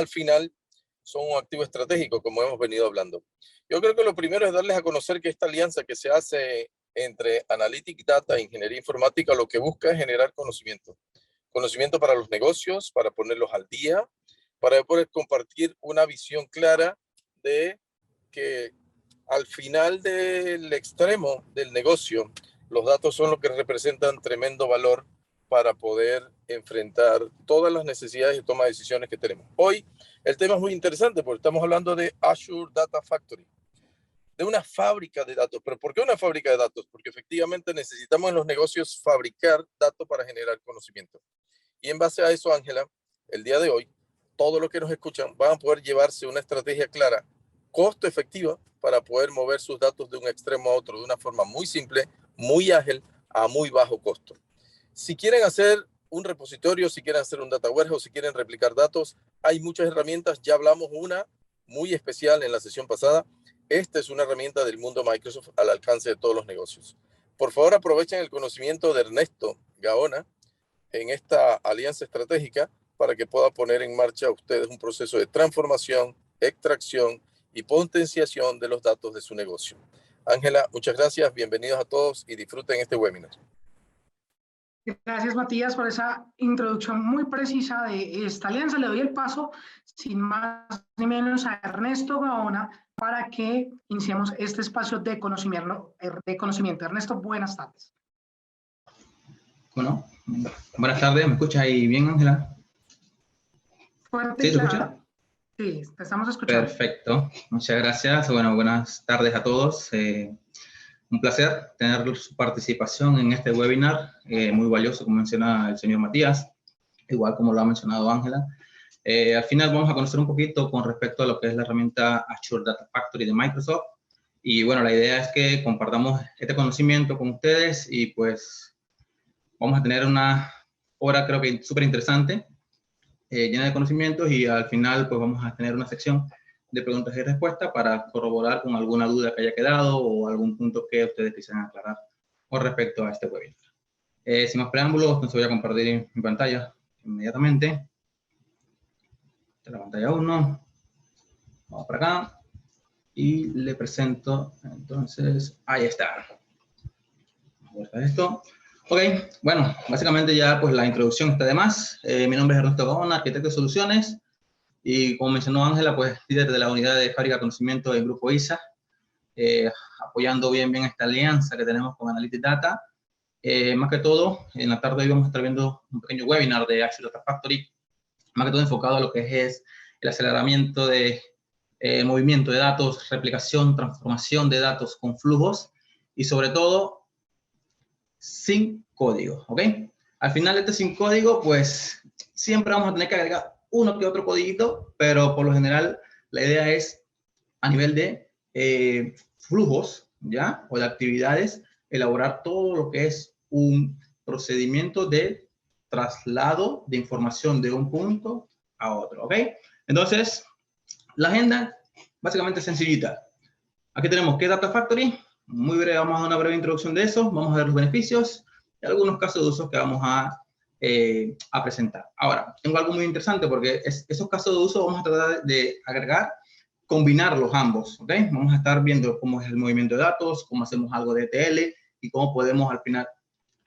al final son un activo estratégico, como hemos venido hablando. Yo creo que lo primero es darles a conocer que esta alianza que se hace entre Analytic Data e Ingeniería Informática lo que busca es generar conocimiento. Conocimiento para los negocios, para ponerlos al día, para poder compartir una visión clara de que al final del extremo del negocio, los datos son lo que representan tremendo valor para poder enfrentar todas las necesidades de toma de decisiones que tenemos. Hoy el tema es muy interesante porque estamos hablando de Azure Data Factory, de una fábrica de datos. ¿Pero por qué una fábrica de datos? Porque efectivamente necesitamos en los negocios fabricar datos para generar conocimiento. Y en base a eso, Ángela, el día de hoy, todos los que nos escuchan van a poder llevarse una estrategia clara, costo efectiva, para poder mover sus datos de un extremo a otro de una forma muy simple, muy ágil, a muy bajo costo. Si quieren hacer un repositorio, si quieren hacer un data warehouse, si quieren replicar datos, hay muchas herramientas. Ya hablamos una muy especial en la sesión pasada. Esta es una herramienta del mundo Microsoft al alcance de todos los negocios. Por favor, aprovechen el conocimiento de Ernesto Gaona en esta alianza estratégica para que pueda poner en marcha ustedes un proceso de transformación, extracción y potenciación de los datos de su negocio. Ángela, muchas gracias, bienvenidos a todos y disfruten este webinar. Gracias, Matías, por esa introducción muy precisa de esta alianza. Le doy el paso, sin más ni menos, a Ernesto Gaona para que iniciemos este espacio de conocimiento. Ernesto, buenas tardes. Bueno, buenas tardes. ¿Me escuchas ahí bien, Ángela? Fuerte, ¿Sí, te claro. escuchas? Sí, te estamos escuchando. Perfecto, muchas gracias. Bueno, buenas tardes a todos. Un placer tener su participación en este webinar, muy valioso, como menciona el señor Matías, igual como lo ha mencionado Ángela. Al final vamos a conocer un poquito con respecto a lo que es la herramienta Azure Data Factory de Microsoft. Y bueno, la idea es que compartamos este conocimiento con ustedes y pues vamos a tener una hora, creo que súper interesante, llena de conocimientos, y al final pues vamos a tener una sección de preguntas y respuestas para corroborar con alguna duda que haya quedado o algún punto que ustedes quisieran aclarar con respecto a este webinar. Sin más preámbulos, entonces voy a compartir mi pantalla inmediatamente. Esta es la pantalla 1. Vamos para acá y le presento, entonces, ahí está. Vamos a ver esto. Ok, bueno, básicamente ya pues la introducción está de más. Mi nombre es Ernesto Gaona, arquitecto de soluciones. Y como mencionó Ángela, pues líder de la unidad de fábrica de conocimiento del grupo ISA, apoyando bien esta alianza que tenemos con Analytic Data. Más que todo, en la tarde hoy vamos a estar viendo un pequeño webinar de Azure Data Factory, más que todo enfocado a lo que es el aceleramiento de movimiento de datos, replicación, transformación de datos con flujos y sobre todo sin código, ¿ok? Al final de este sin código, pues siempre vamos a tener que agregar uno que otro codiguito, pero por lo general la idea es a nivel de flujos, ¿ya? O de actividades, elaborar todo lo que es un procedimiento de traslado de información de un punto a otro, ¿ok? Entonces, la agenda básicamente es sencillita. Aquí tenemos ¿qué Data Factory? Muy breve, vamos a dar una breve introducción de eso, vamos a ver los beneficios y algunos casos de uso que vamos a presentar. Ahora, tengo algo muy interesante porque esos casos de uso vamos a tratar de agregar, combinarlos ambos, ¿ok? Vamos a estar viendo cómo es el movimiento de datos, cómo hacemos algo de ETL y cómo podemos al final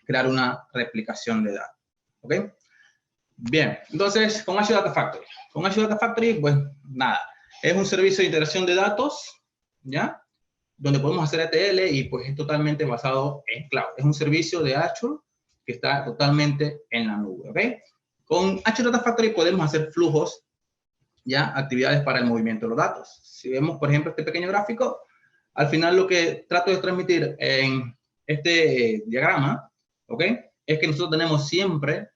crear una replicación de datos, ¿ok? Bien, entonces, con Azure Data Factory. Con Azure Data Factory, pues nada, es un servicio de integración de datos, ¿ya? Donde podemos hacer ETL y pues es totalmente basado en cloud. Es un servicio de Azure que está totalmente en la nube, ¿ok? Con Azure Data Factory podemos hacer flujos, ya, actividades para el movimiento de los datos. Si vemos, por ejemplo, este pequeño gráfico, al final lo que trato de transmitir en este diagrama, ¿ok? Es que nosotros tenemos siempre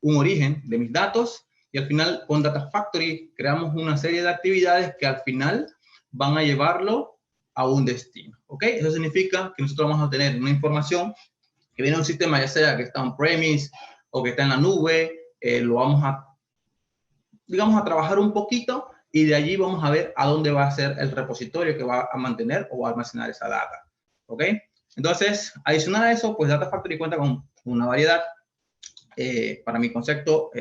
un origen de mis datos y al final con Data Factory creamos una serie de actividades que al final van a llevarlo a un destino, ¿ok? Eso significa que nosotros vamos a tener una información que viene de un sistema, ya sea que está on-premise o que está en la nube, lo vamos a, digamos, a trabajar un poquito y de allí vamos a ver a dónde va a ser el repositorio que va a mantener o va a almacenar esa data, ¿ok? Entonces, adicional a eso, pues Data Factory cuenta con una variedad, para mi concepto,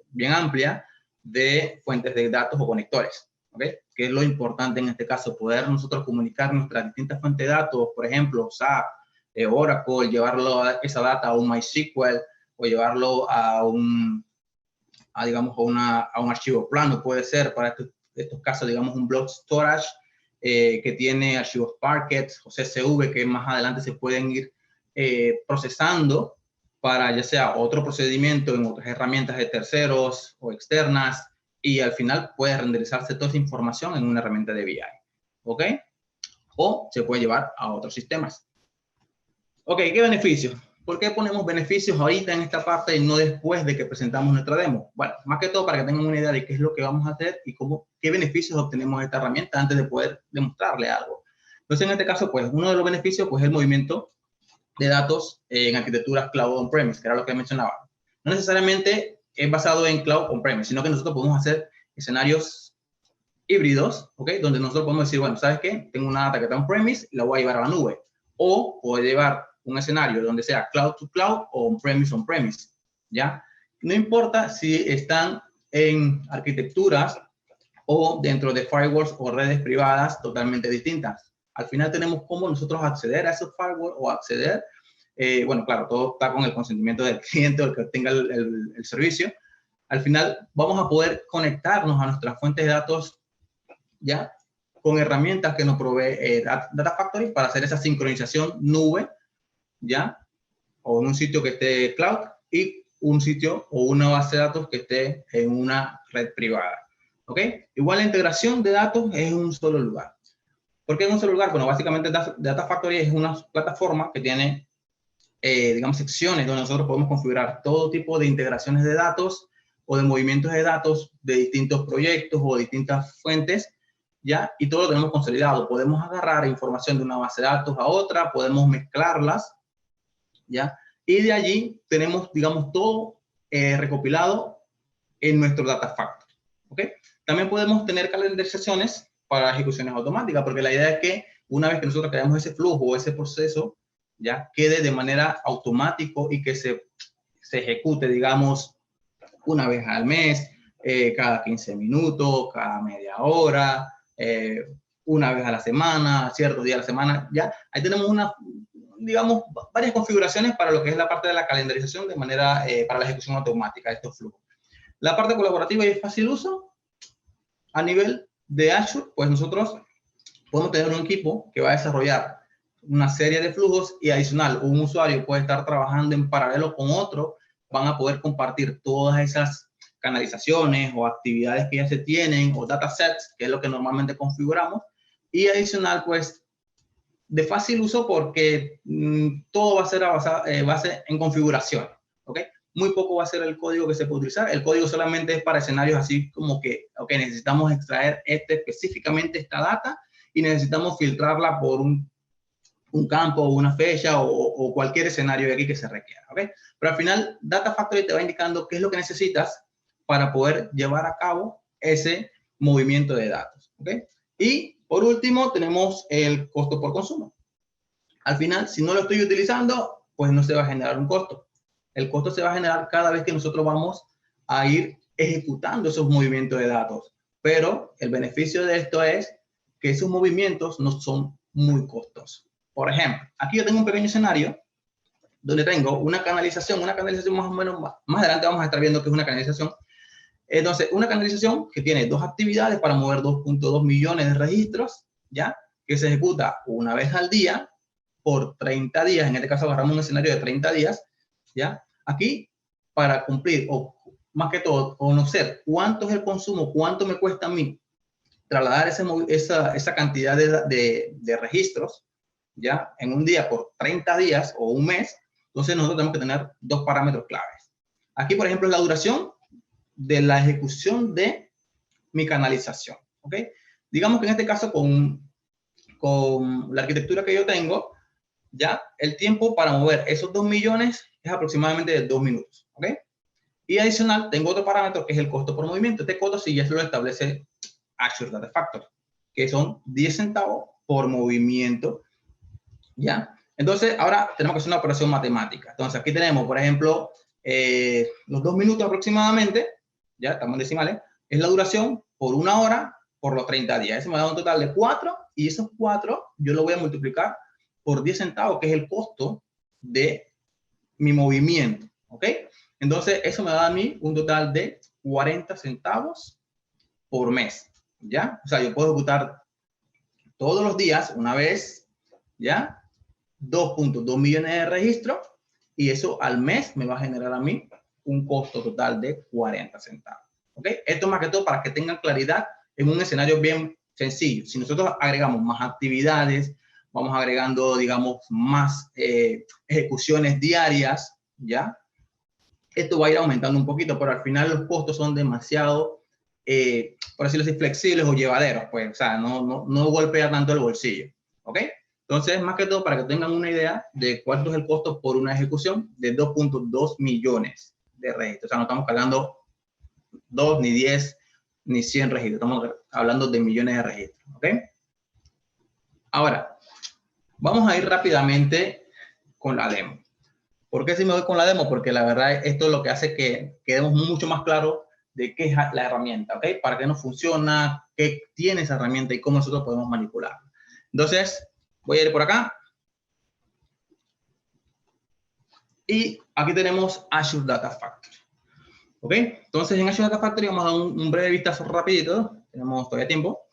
bien amplia de fuentes de datos o conectores, ¿ok? Que es lo importante en este caso, poder nosotros comunicar nuestras distintas fuentes de datos, por ejemplo, SAP, Oracle, llevarlo a esa data a un MySQL o llevarlo a un archivo plano, puede ser para estos casos, digamos, un block storage que tiene archivos Parquet o CSV que más adelante se pueden ir procesando para ya sea otro procedimiento en otras herramientas de terceros o externas, y al final puede renderizarse toda esa información en una herramienta de BI, ¿ok? O se puede llevar a otros sistemas. Ok, ¿qué beneficios? ¿Por qué ponemos beneficios ahorita en esta parte y no después de que presentamos nuestra demo? Bueno, más que todo para que tengan una idea de qué es lo que vamos a hacer y qué beneficios obtenemos de esta herramienta antes de poder demostrarle algo. Entonces, en este caso, pues, uno de los beneficios, pues, es el movimiento de datos en arquitecturas cloud on-premise, que era lo que mencionaba. No necesariamente es basado en cloud on-premise, sino que nosotros podemos hacer escenarios híbridos, ¿ok? Donde nosotros podemos decir, bueno, ¿sabes qué? Tengo una data que está on-premise, la voy a llevar a la nube. O puedo llevar un escenario donde sea cloud to cloud o on-premise, ¿ya? No importa si están en arquitecturas o dentro de firewalls o redes privadas totalmente distintas. Al final tenemos cómo nosotros acceder a esos firewalls o acceder, bueno, claro, todo está con el consentimiento del cliente o el que tenga el servicio. Al final vamos a poder conectarnos a nuestras fuentes de datos, ¿ya? Con herramientas que nos provee Data Factory para hacer esa sincronización nube, ¿ya? O en un sitio que esté cloud y un sitio o una base de datos que esté en una red privada, ¿ok? Igual la integración de datos es en un solo lugar. ¿Por qué en un solo lugar? Bueno, básicamente Data Factory es una plataforma que tiene, digamos, secciones donde nosotros podemos configurar todo tipo de integraciones de datos o de movimientos de datos de distintos proyectos o distintas fuentes, ¿ya? Y todo lo tenemos consolidado. Podemos agarrar información de una base de datos a otra, podemos mezclarlas, ¿ya? Y de allí tenemos, digamos, todo recopilado en nuestro Data Factory, ¿ok? También podemos tener calendarizaciones para ejecuciones automáticas, porque la idea es que una vez que nosotros creamos ese flujo o ese proceso, ya quede de manera automático y que se ejecute, digamos, una vez al mes, cada 15 minutos, cada media hora, una vez a la semana, ciertos días a la semana, ya. Ahí tenemos digamos, varias configuraciones para lo que es la parte de la calendarización de manera, para la ejecución automática de estos flujos. La parte colaborativa y de fácil uso, a nivel de Azure, pues nosotros podemos tener un equipo que va a desarrollar una serie de flujos y adicional, un usuario puede estar trabajando en paralelo con otro, van a poder compartir todas esas canalizaciones o actividades que ya se tienen o datasets, que es lo que normalmente configuramos, y adicional, pues, de fácil uso porque todo va a ser a base en configuración, ¿ok? Muy poco va a ser el código que se puede utilizar. El código solamente es para escenarios así como que, ok, necesitamos extraer específicamente esta data y necesitamos filtrarla por un campo o una fecha o cualquier escenario de aquí que se requiera, ¿ok? Pero al final, Data Factory te va indicando qué es lo que necesitas para poder llevar a cabo ese movimiento de datos, ¿ok? Y por último, tenemos el costo por consumo. Al final, si no lo estoy utilizando, pues no se va a generar un costo. El costo se va a generar cada vez que nosotros vamos a ir ejecutando esos movimientos de datos. Pero el beneficio de esto es que esos movimientos no son muy costosos. Por ejemplo, aquí yo tengo un pequeño escenario donde tengo una canalización más o menos, más adelante vamos a estar viendo que es una canalización. Entonces, una canalización que tiene dos actividades para mover 2.2 millones de registros, ¿ya? Que se ejecuta una vez al día por 30 días. En este caso agarramos un escenario de 30 días, ¿ya? Aquí, para cumplir, o más que todo, conocer cuánto es el consumo, cuánto me cuesta a mí trasladar esa cantidad de registros, ¿ya? En un día por 30 días o un mes, entonces nosotros tenemos que tener dos parámetros claves. Aquí, por ejemplo, es la duración de la ejecución de mi canalización, ¿ok? Digamos que en este caso con la arquitectura que yo tengo, ya el tiempo para mover esos 2 millones es aproximadamente de 2 minutos, ¿ok? Y adicional, tengo otro parámetro que es el costo por movimiento. Este costo sí ya se lo establece Azure Data Factory, que son 10 centavos por movimiento, ¿ya? Entonces, ahora tenemos que hacer una operación matemática. Entonces, aquí tenemos, por ejemplo, los 2 minutos aproximadamente, ya estamos en decimales, es la duración por 1 hora por los 30 días. Eso me da un total de 4, y esos 4 yo lo voy a multiplicar por 10 centavos, que es el costo de mi movimiento, ¿ok? Entonces, eso me da a mí un total de 40 centavos por mes, ¿ya? O sea, yo puedo ejecutar todos los días, una vez, ¿ya? 2.2 millones de registros, y eso al mes me va a generar a mí un costo total de 40 centavos, ¿ok? Esto más que todo para que tengan claridad en un escenario bien sencillo. Si nosotros agregamos más actividades, vamos agregando, digamos, más ejecuciones diarias, ¿ya? Esto va a ir aumentando un poquito, pero al final los costos son demasiado, por decirlo así, flexibles o llevaderos, pues, o sea, no golpea tanto el bolsillo, ¿ok? Entonces, más que todo, para que tengan una idea de cuánto es el costo por una ejecución de 2.2 millones de registros. O sea, no estamos hablando 2, ni 10, ni 100 registros. Estamos hablando de millones de registros, ¿ok? Ahora, vamos a ir rápidamente con la demo. ¿Por qué si me voy con la demo? Porque la verdad esto es lo que hace que quedemos mucho más claros de qué es la herramienta, ¿ok? Para qué nos funciona, qué tiene esa herramienta y cómo nosotros podemos manipularla. Entonces, voy a ir por acá. Y aquí tenemos Azure Data Factory. ¿Ok? Entonces, en Azure Data Factory vamos a dar un breve vistazo rapidito. Tenemos todavía tiempo.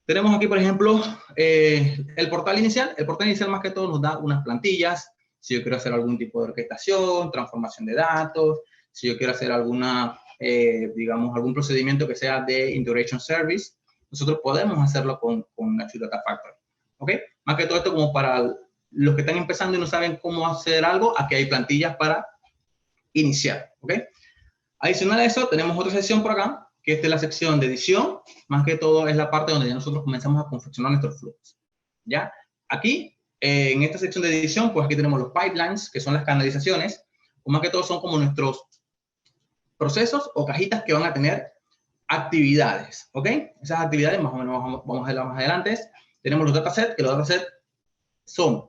Tenemos aquí, por ejemplo, el portal inicial. El portal inicial más que todo nos da unas plantillas. Si yo quiero hacer algún tipo de orquestación, transformación de datos, si yo quiero hacer alguna, digamos, algún procedimiento que sea de Integration Service, nosotros podemos hacerlo con Azure Data Factory. ¿Ok? Más que todo esto como para los que están empezando y no saben cómo hacer algo, aquí hay plantillas para iniciar. ¿Ok? Adicional a eso, tenemos otra sección por acá, que esta es la sección de edición. Más que todo es la parte donde ya nosotros comenzamos a confeccionar nuestros flujos. ¿Ya? Aquí, en esta sección de edición, pues aquí tenemos los pipelines, que son las canalizaciones, o más que todo son como nuestros procesos o cajitas que van a tener actividades, ¿ok? Esas actividades, más o menos vamos a verlas más adelante. Tenemos los datasets, que los datasets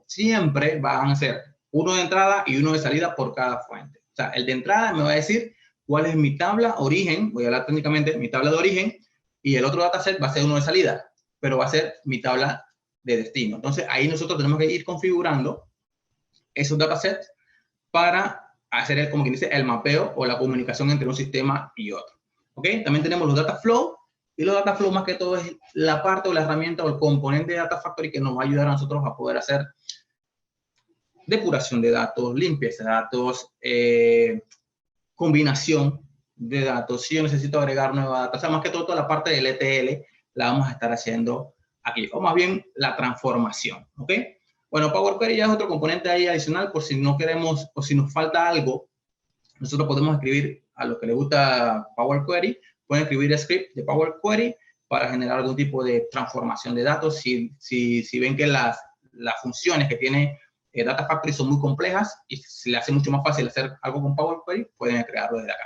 siempre van a ser uno de entrada y uno de salida por cada fuente. O sea, el de entrada me va a decir cuál es mi tabla origen, voy a hablar técnicamente, mi tabla de origen, y el otro dataset va a ser uno de salida, pero va a ser mi tabla de destino. Entonces, ahí nosotros tenemos que ir configurando esos datasets para hacer, como quien dice, el mapeo o la comunicación entre un sistema y otro. ¿Ok? También tenemos los data flow, y los data flow más que todo es la parte o la herramienta o el componente de Data Factory que nos va a ayudar a nosotros a poder hacer depuración de datos, limpieza de datos, combinación de datos. Si yo necesito agregar nueva data, o sea, más que todo, toda la parte del ETL la vamos a estar haciendo aquí, o más bien la transformación, ¿ok? Bueno, Power Query ya es otro componente ahí adicional por si no queremos o si nos falta algo. Nosotros podemos escribir, a los que les gusta Power Query, pueden escribir script de Power Query para generar algún tipo de transformación de datos. Si ven que las funciones que tiene Data Factory son muy complejas y se le hace mucho más fácil hacer algo con Power Query, pueden crearlo desde acá.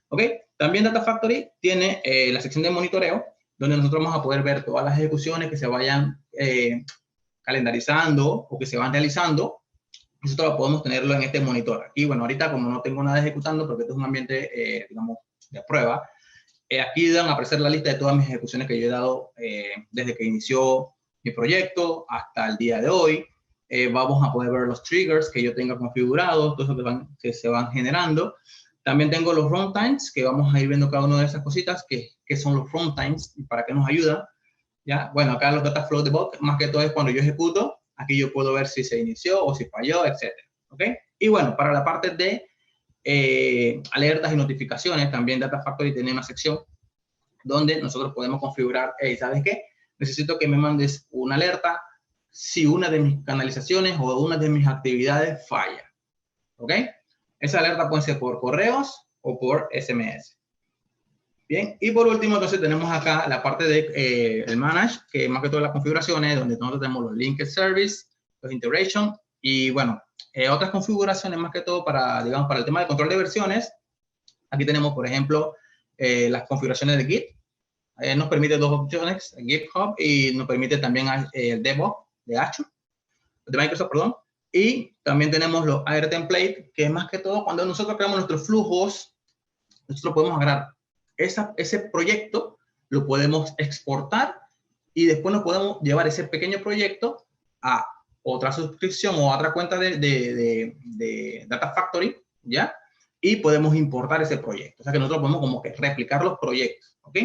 ¿Ok? También Data Factory tiene la sección de monitoreo, donde nosotros vamos a poder ver todas las ejecuciones que se vayan calendarizando o que se van realizando. Nosotros podemos tenerlo en este monitor. Aquí, bueno, ahorita como no tengo nada ejecutando, porque esto es un ambiente, digamos, de prueba, aquí van a aparecer la lista de todas mis ejecuciones que yo he dado desde que inició mi proyecto hasta el día de hoy. Vamos a poder ver los triggers que yo tenga configurados, todo eso que se van generando. También tengo los runtimes, que vamos a ir viendo cada una de esas cositas, que son los runtimes y para qué nos ayudan. ¿Ya? Bueno, acá los data flow debug, más que todo es cuando yo ejecuto, aquí yo puedo ver si se inició o si falló, etc. ¿Ok? Y bueno, para la parte de alertas y notificaciones, también Data Factory tiene una sección donde nosotros podemos configurar, ¿sabes qué? Necesito que me mandes una alerta si una de mis canalizaciones o una de mis actividades falla. ¿Ok? Esa alerta puede ser por correos o por SMS. Bien, y por último, entonces tenemos acá la parte de el manage, que más que todas las configuraciones, donde nosotros tenemos los linked service, los integration, y bueno, otras configuraciones más que todo para, digamos, para el tema de control de versiones. Aquí tenemos, por ejemplo, las configuraciones de Git. Nos permite dos opciones, GitHub, y nos permite también el DevOps de Azure, de Microsoft, perdón. Y también tenemos los AR template, que es más que todo cuando nosotros creamos nuestros flujos, nosotros podemos agarrar ese proyecto lo podemos exportar y después nos podemos llevar ese pequeño proyecto a otra suscripción o a otra cuenta de Data Factory, ¿ya? Y podemos importar ese proyecto. O sea que nosotros podemos como que replicar los proyectos, ¿ok?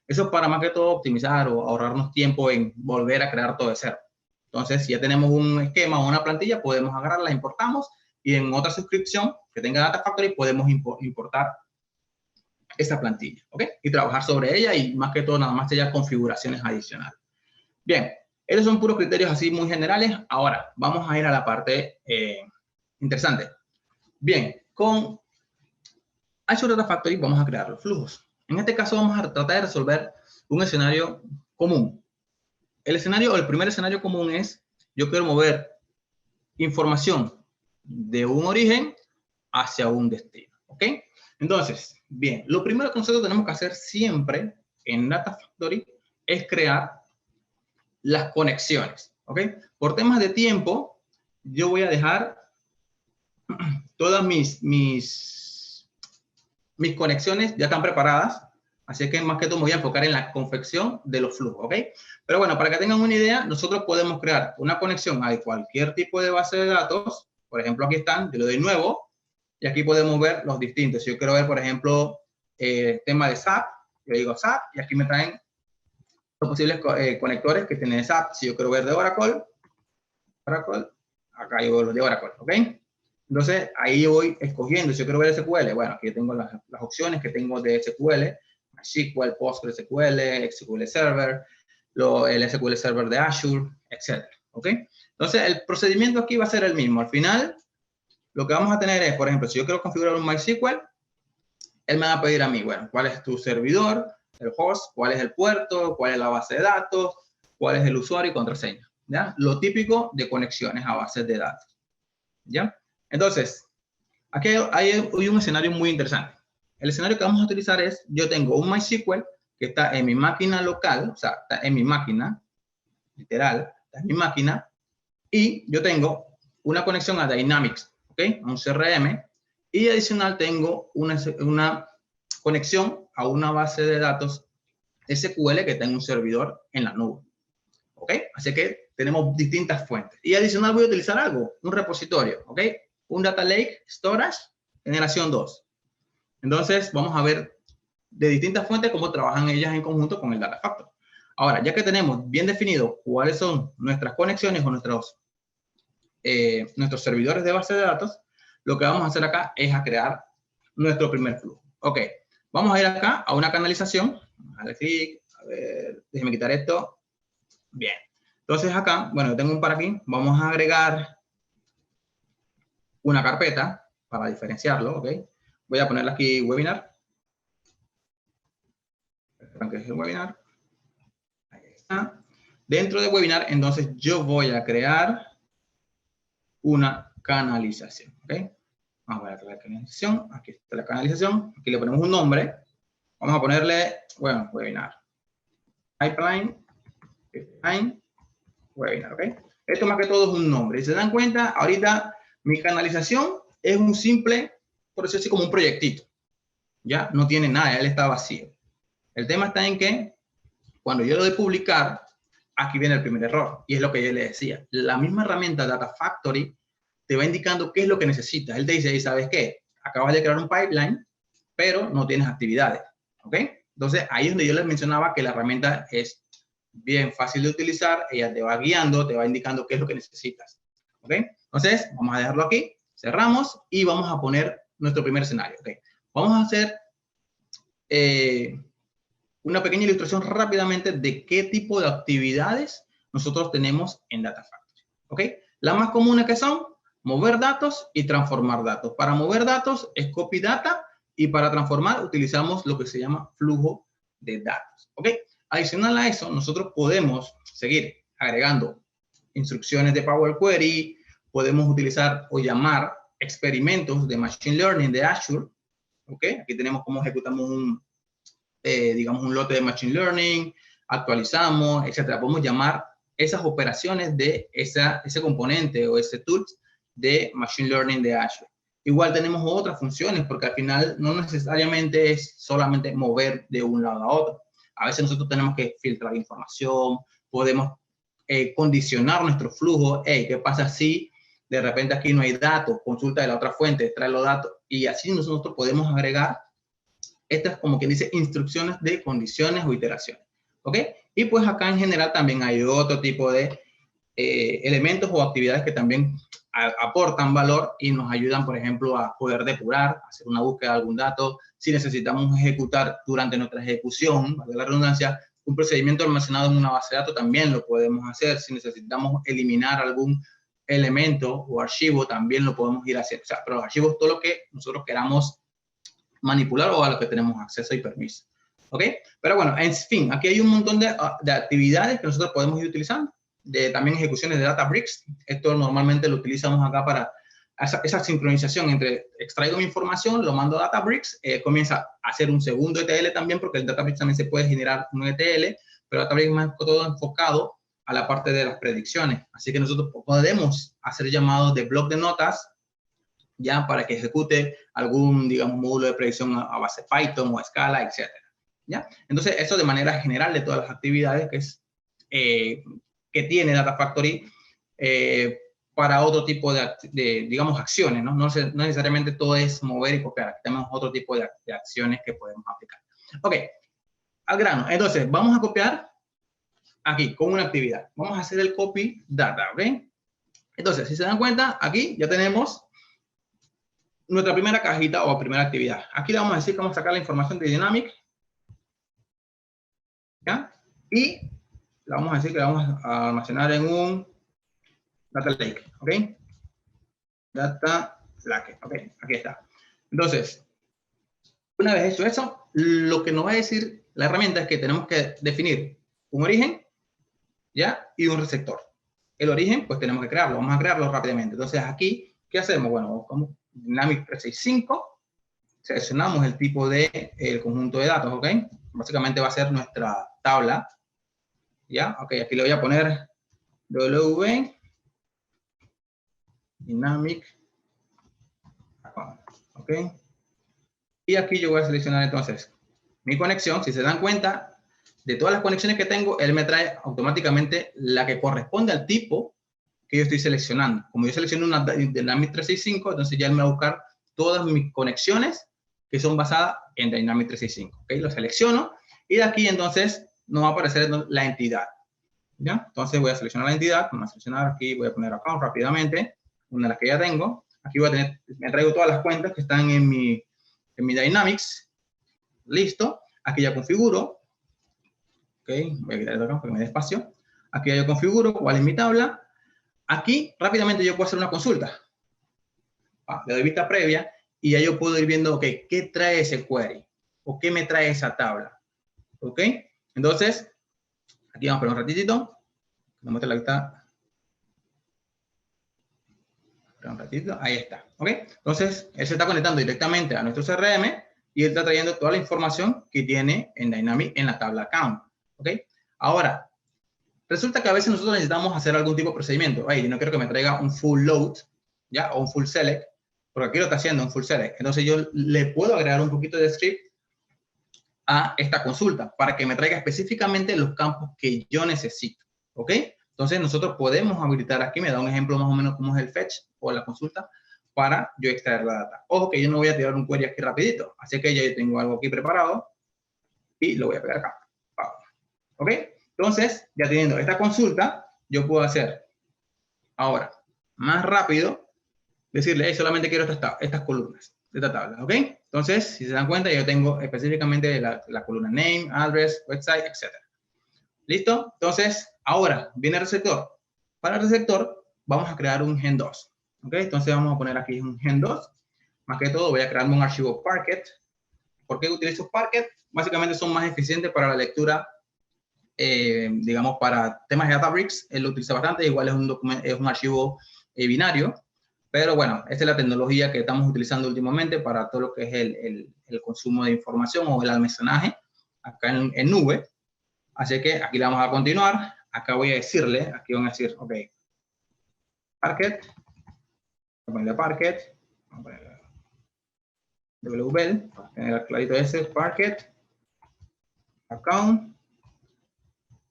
Eso es para más que todo optimizar o ahorrarnos tiempo en volver a crear todo de cero. Entonces, si ya tenemos un esquema o una plantilla, podemos agarrarla, importamos y en otra suscripción que tenga Data Factory podemos importar esa plantilla, ¿ok? Y trabajar sobre ella y más que todo nada más sellar configuraciones adicionales. Bien, esos son puros criterios así muy generales. Ahora, vamos a ir a la parte interesante. Bien, con Azure Data Factory vamos a crear los flujos. En este caso vamos a tratar de resolver un escenario común. El primer escenario común es, yo quiero mover información de un origen hacia un destino, ¿ok? Entonces, bien, lo primero que nosotros tenemos que hacer siempre en Data Factory es crear las conexiones, ¿ok? Por temas de tiempo, yo voy a dejar todas mis conexiones ya están preparadas, así que más que todo me voy a enfocar en la confección de los flujos, ¿ok? Pero bueno, para que tengan una idea, nosotros podemos crear una conexión a cualquier tipo de base de datos. Por ejemplo, aquí están, yo le doy nuevo, y aquí podemos ver los distintos. Si yo quiero ver, por ejemplo, tema de SAP, yo digo SAP, y aquí me traen los posibles conectores que tiene SAP. Si yo quiero ver de Oracle, acá yo veo los de Oracle, ¿ok? Entonces, ahí yo voy escogiendo. Si yo quiero ver SQL, bueno, aquí tengo las opciones que tengo de SQL, MySQL, PostgreSQL, SQL Server, el SQL Server de Azure, etc. ¿Ok? Entonces, el procedimiento aquí va a ser el mismo. Al final, lo que vamos a tener es, por ejemplo, si yo quiero configurar un MySQL, él me va a pedir a mí, bueno, cuál es tu servidor, el host, cuál es el puerto, cuál es la base de datos, cuál es el usuario y contraseña, ¿ya? Lo típico de conexiones a bases de datos, ¿ya? Entonces, aquí hay un escenario muy interesante. El escenario que vamos a utilizar es, yo tengo un MySQL que está en mi máquina local, o sea, está en mi máquina, literal, está en mi máquina, y yo tengo una conexión a Dynamics, ¿ok? A un CRM, y adicional tengo una conexión a una base de datos SQL que está en un servidor en la nube, ¿ok? Así que tenemos distintas fuentes. Y adicional voy a utilizar algo, un repositorio, ¿ok? Un Data Lake Storage generación 2. Entonces, vamos a ver de distintas fuentes cómo trabajan ellas en conjunto con el Data Factory. Ahora, ya que tenemos bien definido cuáles son nuestras conexiones o nuestros servidores de base de datos, lo que vamos a hacer acá es a crear nuestro primer flujo. Ok, vamos a ir acá a una canalización. A darle clic, a ver, déjeme quitar esto. Bien. Entonces acá, bueno, yo tengo un par aquí. Vamos a agregar una carpeta para diferenciarlo, ¿ok? Voy a ponerle aquí webinar. Esperen que es el webinar. Ahí está. Dentro de webinar, entonces yo voy a crear una canalización, ¿ok? Vamos a ver la canalización. Aquí está la canalización. Aquí le ponemos un nombre. Vamos a ponerle, bueno, webinar. Pipeline, webinar, ¿ok? Esto más que todo es un nombre. Y se dan cuenta, ahorita mi canalización es un simple, por decirlo así, como un proyectito. Ya no tiene nada, él está vacío. El tema está en que cuando yo le doy publicar, aquí viene el primer error. Y es lo que yo le decía. La misma herramienta Data Factory te va indicando qué es lo que necesitas. Él te dice, ¿y sabes qué? Acabas de crear un pipeline, pero no tienes actividades. ¿Ok? Entonces, ahí es donde yo les mencionaba que la herramienta es bien fácil de utilizar. Ella te va guiando, te va indicando qué es lo que necesitas. ¿Ok? Entonces, vamos a dejarlo aquí. Cerramos y vamos a poner nuestro primer escenario. ¿Ok? Vamos a hacer una pequeña ilustración rápidamente de qué tipo de actividades nosotros tenemos en Data Factory. ¿Ok? Las más comunes que son mover datos y transformar datos. Para mover datos es copy data y para transformar utilizamos lo que se llama flujo de datos. ¿Ok? Adicional a eso, nosotros podemos seguir agregando instrucciones de Power Query, podemos utilizar o llamar experimentos de Machine Learning de Azure. ¿Ok? Aquí tenemos cómo ejecutamos digamos, un lote de Machine Learning, actualizamos, etcétera. Podemos llamar esas operaciones de ese componente o ese tool de Machine Learning de Azure. Igual tenemos otras funciones, porque al final no necesariamente es solamente mover de un lado a otro. A veces nosotros tenemos que filtrar información, podemos condicionar nuestro flujo. Hey, ¿qué pasa si de repente aquí no hay datos? Consulta de la otra fuente, trae los datos. Y así nosotros podemos agregar estas, como quien dice, instrucciones de condiciones o iteraciones. ¿Ok? Y pues acá en general también hay otro tipo de elementos o actividades que también aportan valor y nos ayudan, por ejemplo, a poder depurar, hacer una búsqueda de algún dato. Si necesitamos ejecutar durante nuestra ejecución, valga la redundancia, un procedimiento almacenado en una base de datos, también lo podemos hacer. Si necesitamos eliminar algún elemento o archivo, también lo podemos ir a hacer. O sea, pero los archivos, todo lo que nosotros queramos manipular o a lo que tenemos acceso y permiso. ¿Ok? Pero bueno, en fin, aquí hay un montón de actividades que nosotros podemos ir utilizando. También ejecuciones de Databricks. Esto normalmente lo utilizamos acá para esa sincronización entre extraigo mi información, lo mando a Databricks, comienza a hacer un segundo ETL también, porque el Databricks también se puede generar un ETL, pero Databricks más todo enfocado a la parte de las predicciones. Así que nosotros podemos hacer llamados de bloc de notas, ya para que ejecute algún, digamos, módulo de predicción a base Python o Scala, etcétera. ¿Ya? Entonces, eso de manera general de todas las actividades que tiene Data Factory para otro tipo de digamos, acciones, ¿no? No necesariamente todo es mover y copiar. Aquí tenemos otro tipo de acciones que podemos aplicar. Ok, al grano. Entonces, vamos a copiar aquí con una actividad. Vamos a hacer el copy data, ¿ok? Entonces, si se dan cuenta, aquí ya tenemos nuestra primera cajita o primera actividad. Aquí le vamos a decir que vamos a sacar la información de Dynamic, ¿ya? Y le vamos a decir que la vamos a almacenar en un Data Lake, ¿ok? Data Lake, ¿ok? Aquí está. Entonces, una vez hecho eso, lo que nos va a decir la herramienta es que tenemos que definir un origen, ¿ya? Y un receptor. El origen, pues tenemos que crearlo. Vamos a crearlo rápidamente. Entonces, aquí, ¿qué hacemos? Bueno, como Dynamic 365, seleccionamos el tipo de el conjunto de datos, ¿ok? Básicamente va a ser nuestra tabla, ¿ya? Ok, aquí le voy a poner W Dynamic, ¿ok? Y aquí yo voy a seleccionar entonces mi conexión. Si se dan cuenta, de todas las conexiones que tengo, él me trae automáticamente la que corresponde al tipo que yo estoy seleccionando. Como yo selecciono una Dynamic 365, entonces ya él me va a buscar todas mis conexiones que son basadas en Dynamic 365. ¿Ok? Lo selecciono y de aquí entonces nos va a aparecer la entidad. ¿Ya? Entonces voy a seleccionar la entidad, vamos a seleccionar aquí, voy a poner account rápidamente, una de las que ya tengo. Aquí voy a tener, me traigo todas las cuentas que están en mi Dynamics. Listo. Aquí ya configuro. Ok, voy a quitar esto acá para que me dé espacio. Aquí ya yo configuro cuál es mi tabla. Aquí rápidamente yo puedo hacer una consulta. Le doy vista previa y ya yo puedo ir viendo, ok, ¿qué trae ese query? ¿O qué me trae esa tabla? ¿Ok? Entonces, aquí vamos a esperar un ratitito. Me muestra la vista. Espera un ratito. Ahí está. ¿Ok? Entonces, él se está conectando directamente a nuestro CRM y él está trayendo toda la información que tiene en Dynamic en la tabla account. ¿Ok? Ahora, resulta que a veces nosotros necesitamos hacer algún tipo de procedimiento. Ay, yo no quiero que me traiga un full load, ¿ya? O un full select, porque aquí lo está haciendo un full select. Entonces yo le puedo agregar un poquito de script a esta consulta para que me traiga específicamente los campos que yo necesito. ¿Ok? Entonces nosotros podemos habilitar aquí, me da un ejemplo más o menos como es el fetch o la consulta para yo extraer la data. Ojo que yo no voy a tirar un query aquí rapidito, así que ya yo tengo algo aquí preparado y lo voy a pegar acá. ¿Ok? Entonces, ya teniendo esta consulta, yo puedo hacer ahora más rápido, decirle, hey, solamente quiero estas columnas de esta tabla, ¿ok? Entonces, si se dan cuenta, yo tengo específicamente la columna name, address, website, etc. ¿Listo? Entonces, ahora viene el receptor. Para el receptor, vamos a crear un gen2, ¿ok? Entonces, vamos a poner aquí un gen2. Más que todo, voy a crearme un archivo Parquet. ¿Por qué utilizo Parquet? Básicamente son más eficientes para la lectura digamos, para temas de Databricks, él lo utiliza bastante, igual es un archivo binario, pero bueno, esta es la tecnología que estamos utilizando últimamente para todo lo que es el consumo de información o el almacenaje acá en nube. Así que aquí le vamos a continuar. Acá voy a decirle, aquí van a decir, ok, Parquet, voy a ponerle Parquet, Vamos a poner WL, para tener clarito ese, Parquet, Account,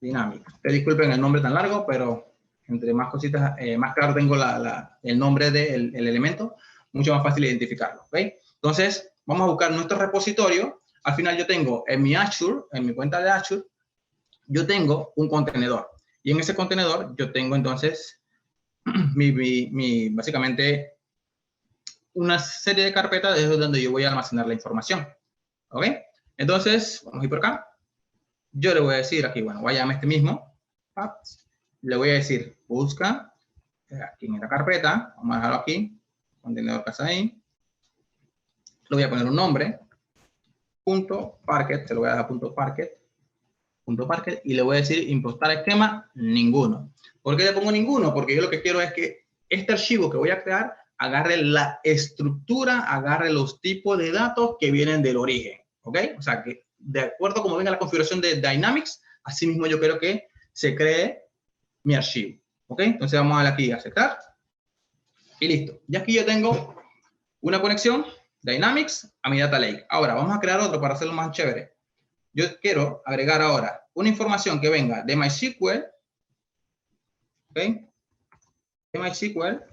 Dynamics. Disculpen el nombre tan largo, pero entre más cositas, más claro tengo el nombre del elemento, mucho más fácil identificarlo. ¿Okay? Entonces, vamos a buscar nuestro repositorio. Al final yo tengo en mi Azure, en mi cuenta de Azure, yo tengo un contenedor. Y en ese contenedor yo tengo entonces básicamente una serie de carpetas desde donde yo voy a almacenar la información. ¿Ok? Entonces, vamos a ir por acá. Yo le voy a decir aquí, bueno, voy a llamar este mismo. Le voy a decir, busca aquí en esta carpeta. Vamos a dejarlo aquí. Contenedor casa ahí. Le voy a poner un nombre. Punto Parquet. Se lo voy a dejar punto Parquet. Punto Parquet. Y le voy a decir, importar esquema, ninguno. ¿Por qué le pongo ninguno? Porque yo lo que quiero es que este archivo que voy a crear agarre la estructura, agarre los tipos de datos que vienen del origen. ¿Ok? O sea, que de acuerdo a cómo venga la configuración de Dynamics, así mismo yo quiero que se cree mi archivo. ¿Ok? Entonces vamos a darle aquí a aceptar. Y listo. Y aquí yo tengo una conexión Dynamics a mi Data Lake. Ahora vamos a crear otro para hacerlo más chévere. Yo quiero agregar ahora una información que venga de MySQL. ¿Ok? De MySQL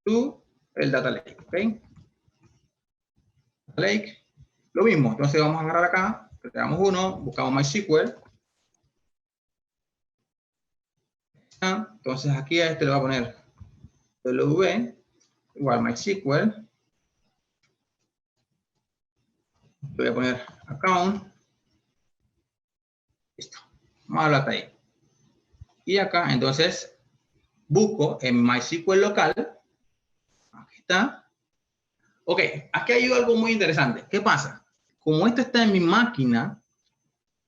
to el Data Lake. ¿Ok? Data Lake. Lo mismo. Entonces vamos a agarrar acá. Creamos uno. Buscamos MySQL. Entonces aquí a este le voy a poner W igual MySQL. Le voy a poner account. Listo. Vamos a hablar hasta ahí. Y acá entonces busco en MySQL local. Aquí está. Ok, aquí hay algo muy interesante. ¿Qué pasa? Como esto está en mi máquina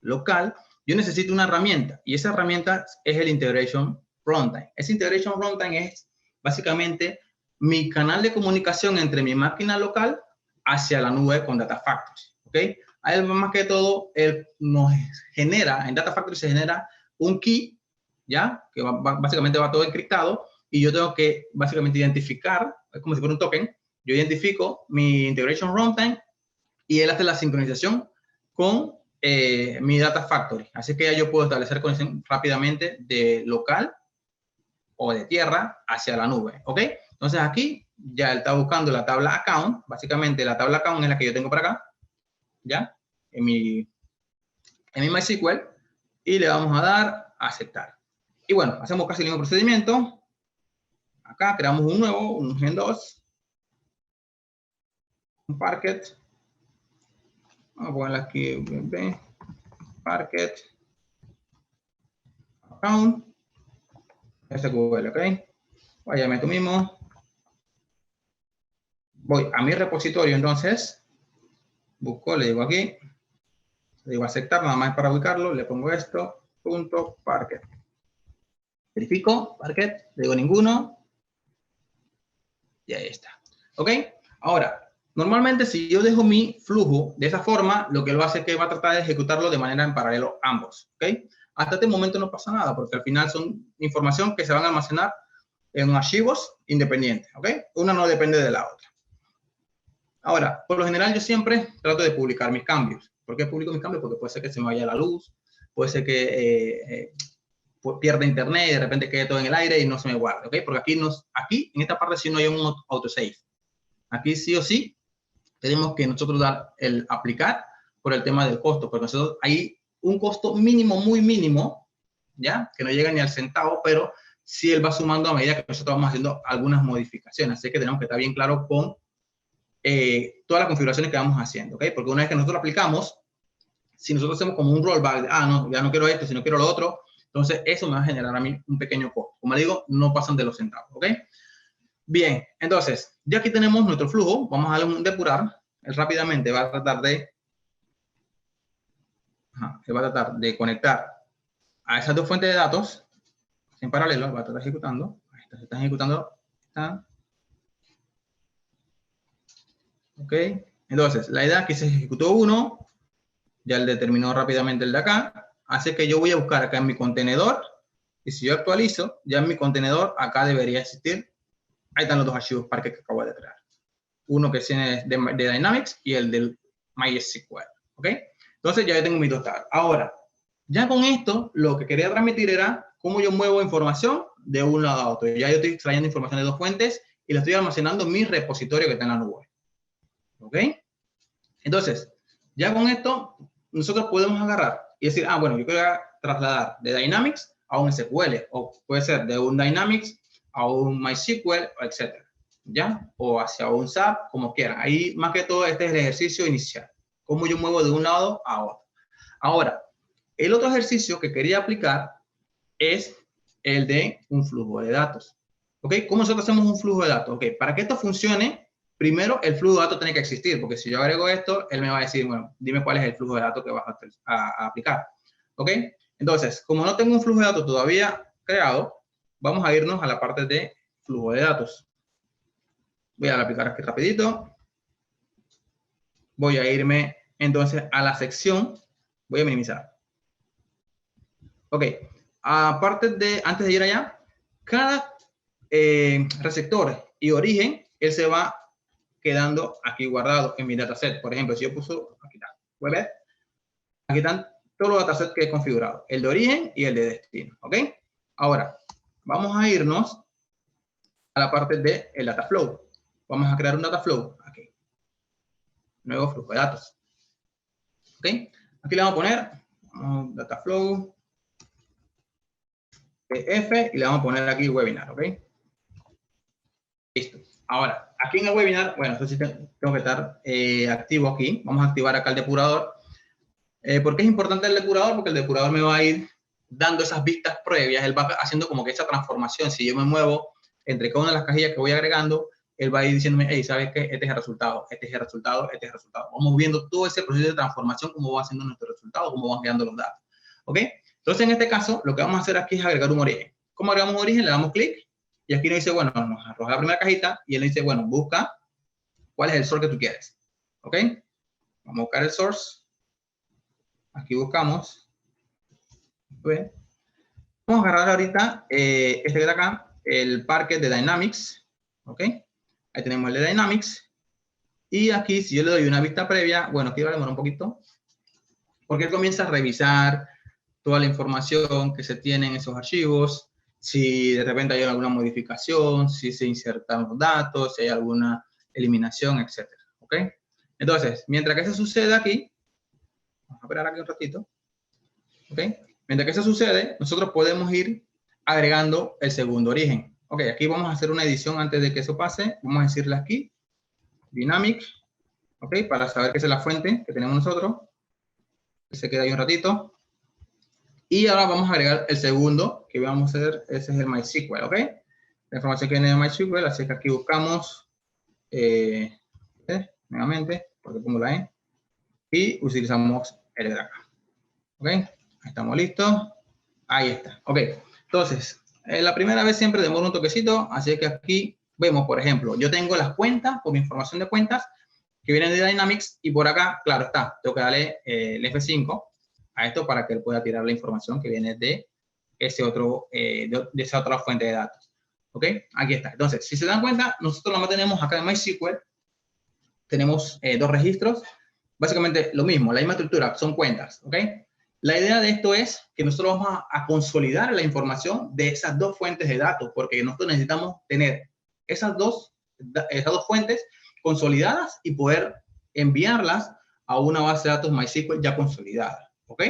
local, yo necesito una herramienta. Y esa herramienta es el Integration Runtime. Ese Integration Runtime es básicamente mi canal de comunicación entre mi máquina local hacia la nube con Data Factory. ¿Ok? Ahí más que todo, él nos genera, en Data Factory se genera un key, ¿ya? Que básicamente va todo encriptado y yo tengo que básicamente identificar, es como si fuera un token, yo identifico mi Integration Runtime y él hace la sincronización con mi Data Factory. Así que ya yo puedo establecer conexión rápidamente de local o de tierra hacia la nube, ¿ok? Entonces aquí ya él está buscando la tabla account, básicamente la tabla account es la que yo tengo por acá, ¿ya? En mi MySQL y le vamos a dar a aceptar. Y bueno, hacemos casi el mismo procedimiento. Acá creamos un nuevo, un Gen 2, un Parquet. Vamos a ponerle aquí Parquet account SQL, ¿ok? Vaya, meto mismo. Voy a mi repositorio, entonces busco, le digo aquí, le digo aceptar, nada más para ubicarlo, le pongo esto, punto Parquet. Verifico, Parquet, le digo ninguno, y ahí está. ¿Ok? Ahora, normalmente si yo dejo mi flujo de esa forma, lo que él va a hacer es que va a tratar de ejecutarlo de manera en paralelo ambos. ¿Ok? Hasta este momento no pasa nada, porque al final son información que se van a almacenar en archivos independientes. ¿Ok? Una no depende de la otra. Ahora, por lo general yo siempre trato de publicar mis cambios. ¿Por qué publico mis cambios? Porque puede ser que se me vaya la luz, puede ser que pierda internet y de repente quede todo en el aire y no se me guarde, ¿ok? Porque aquí en esta parte sí no hay un autosave. Aquí sí o sí tenemos que nosotros dar el aplicar por el tema del costo, porque nosotros hay un costo mínimo, muy mínimo, ¿ya? Que no llega ni al centavo, pero sí él va sumando a medida que nosotros vamos haciendo algunas modificaciones. Así que tenemos que estar bien claro con todas las configuraciones que vamos haciendo, ¿ok? Porque una vez que nosotros lo aplicamos, si nosotros hacemos como un rollback, no, ya no quiero esto, sino quiero lo otro, entonces eso me va a generar a mí un pequeño costo. Como le digo, no pasan de los centavos, ¿ok? Bien, entonces, ya aquí tenemos nuestro flujo, vamos a darle un depurar, él rápidamente va a tratar de conectar a esas dos fuentes de datos en paralelo, va a estar ejecutando, se están ejecutando, ¿ok? Entonces, la idea es que se ejecutó uno, ya él determinó rápidamente el de acá, así que yo voy a buscar acá en mi contenedor, y si yo actualizo, ya en mi contenedor acá debería existir Ahí están los dos archivos Parquet que acabo de crear. Uno que tiene de Dynamics y el del MySQL. ¿Ok? Entonces ya yo tengo mis dos tablas. Ahora, ya con esto, lo que quería transmitir era cómo yo muevo información de un lado a otro. Ya yo estoy extrayendo información de dos fuentes y la estoy almacenando en mi repositorio que está en la nube. ¿Ok? Entonces, ya con esto, nosotros podemos agarrar y decir, ah, bueno, yo quiero trasladar de Dynamics a un SQL, o puede ser de un Dynamics a un MySQL, etc. ¿Ya? O hacia un SAP, como quieran. Ahí, más que todo, este es el ejercicio inicial. Cómo yo muevo de un lado a otro. Ahora, el otro ejercicio que quería aplicar es el de un flujo de datos. ¿Ok? ¿Cómo nosotros hacemos un flujo de datos? Ok, para que esto funcione, primero el flujo de datos tiene que existir, porque si yo agrego esto, él me va a decir, bueno, dime cuál es el flujo de datos que vas a aplicar. ¿Ok? Entonces, como no tengo un flujo de datos todavía creado, vamos a irnos a la parte de flujo de datos. Voy a aplicar aquí rapidito. Voy a irme entonces a la sección. Voy a minimizar. Ok. Aparte de, antes de ir allá, cada receptor y origen, él se va quedando aquí guardado en mi dataset. Por ejemplo, si yo puso, aquí está, ¿puedes ver? Aquí están todos los datasets que he configurado, el de origen y el de destino, ¿ok? Ahora, vamos a irnos a la parte de el data flow. Vamos a crear un data flow aquí. Nuevo flujo de datos. ¿Ok? Aquí le vamos a poner data flow F y le vamos a poner aquí webinar, ¿ok? Listo. Ahora, aquí en el webinar, bueno, eso sí tengo que estar activo aquí. Vamos a activar acá el depurador. ¿Por qué es importante el depurador? Porque el depurador me va a ir dando esas vistas previas. Él va haciendo como que esa transformación. Si yo me muevo entre cada una de las cajillas que voy agregando, él va a ir diciéndome, hey, ¿sabes qué? Este es el resultado, este es el resultado, este es el resultado. Vamos viendo todo ese proceso de transformación, cómo va haciendo nuestro resultado, cómo van creando los datos. ¿Ok? Entonces, en este caso, lo que vamos a hacer aquí es agregar un origen. ¿Cómo agregamos un origen? Le damos clic y aquí nos dice, bueno, nos arroja la primera cajita y él dice, bueno, busca cuál es el source que tú quieres. ¿Ok? Vamos a buscar el source. Aquí buscamos. ¿Ve? Vamos a agarrar ahorita este que está acá, el Parquet de Dynamics. ¿Ok? Ahí tenemos el de Dynamics. Y aquí, si yo le doy una vista previa, bueno, aquí va a demorar un poquito, porque él comienza a revisar toda la información que se tiene en esos archivos, si de repente hay alguna modificación, si se insertan los datos, si hay alguna eliminación, etc. ¿Ok? Entonces, mientras que eso sucede aquí, vamos a esperar aquí un ratito. ¿Ok? Mientras que eso sucede, nosotros podemos ir agregando el segundo origen. Ok, aquí vamos a hacer una edición antes de que eso pase. Vamos a decirle aquí, Dynamic, ok, para saber que esa es la fuente que tenemos nosotros. Se queda ahí un ratito. Y ahora vamos a agregar el segundo, que vamos a hacer, ese es el MySQL, ok. La información que viene de MySQL, así que aquí buscamos, nuevamente, porque pongo la E, y utilizamos el de acá. Ok, ahí estamos listos. Ahí está, ok. Entonces, la primera vez siempre demora un toquecito, así que aquí vemos, por ejemplo, yo tengo las cuentas, con mi información de cuentas, que vienen de Dynamics, y por acá, claro está, tengo que darle el F5 a esto para que él pueda tirar la información que viene de ese otro, de esa otra fuente de datos. ¿Ok? Aquí está. Entonces, si se dan cuenta, nosotros lo tenemos acá en MySQL, tenemos dos registros, básicamente lo mismo, la misma estructura, son cuentas. ¿Ok? La idea de esto es que nosotros vamos a consolidar la información de esas dos fuentes de datos, porque nosotros necesitamos tener esas dos fuentes consolidadas y poder enviarlas a una base de datos MySQL ya consolidada. ¿Ok?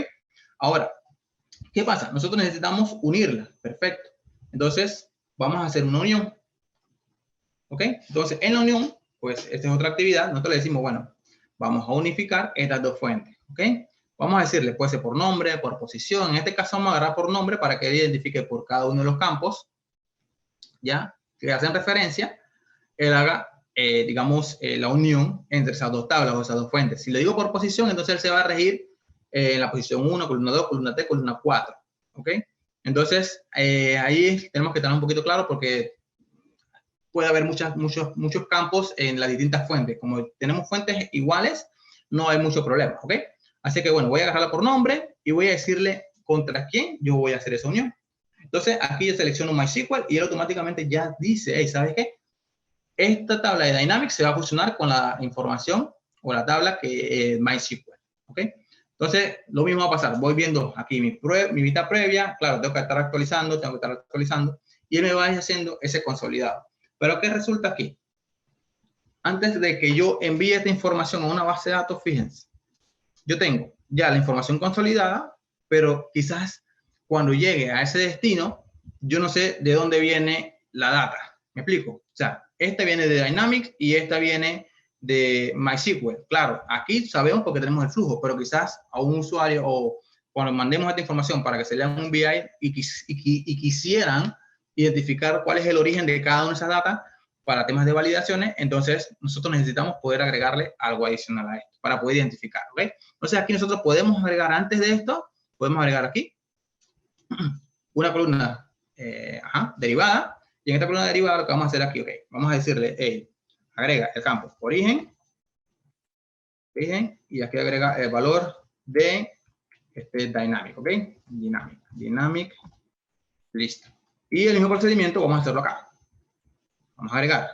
Ahora, ¿qué pasa? Nosotros necesitamos unirlas. Perfecto. Entonces, vamos a hacer una unión. ¿Ok? Entonces, en la unión, pues, esta es otra actividad. Nosotros le decimos, bueno, vamos a unificar estas dos fuentes. ¿Ok? Vamos a decirle, puede ser por nombre, por posición. En este caso, vamos a agarrar por nombre para que él identifique por cada uno de los campos, ¿ya? Que hacen referencia, él haga, digamos, la unión entre esas dos tablas o esas dos fuentes. Si le digo por posición, entonces él se va a regir en la posición 1, columna 2, columna 3, columna 4. ¿Ok? Entonces, ahí tenemos que estar un poquito claro porque puede haber muchos campos en las distintas fuentes. Como tenemos fuentes iguales, no hay mucho problema. ¿Ok? Así que, bueno, voy a agarrarla por nombre y voy a decirle contra quién yo voy a hacer esa unión. Entonces, aquí yo selecciono MySQL y él automáticamente ya dice, hey, ¿sabes qué? esta tabla de Dynamics se va a fusionar con la información o la tabla que es MySQL, ¿ok? Entonces, lo mismo va a pasar. Voy viendo aquí mi vista previa. Claro, tengo que estar actualizando. Y él me va haciendo ese consolidado. Pero, ¿qué resulta aquí? Antes de que yo envíe esta información a una base de datos, fíjense. Yo tengo ya la información consolidada, pero quizás cuando llegue a ese destino, yo no sé de dónde viene la data. ¿Me explico? O sea, esta viene de Dynamics y esta viene de MySQL. Claro, aquí sabemos porque tenemos el flujo, pero quizás a un usuario o cuando mandemos esta información para que se lean un BI y quisieran identificar cuál es el origen de cada una de esas datas para temas de validaciones, entonces nosotros necesitamos poder agregarle algo adicional a esto para poder identificar, ¿ok? Entonces aquí nosotros podemos agregar antes de esto, podemos agregar aquí una columna derivada, y en esta columna derivada lo que vamos a hacer aquí, ok, vamos a decirle, hey, agrega el campo origen, y aquí agrega el valor de dynamic, ok, dynamic, listo. Y el mismo procedimiento vamos a hacerlo acá. Vamos a agregar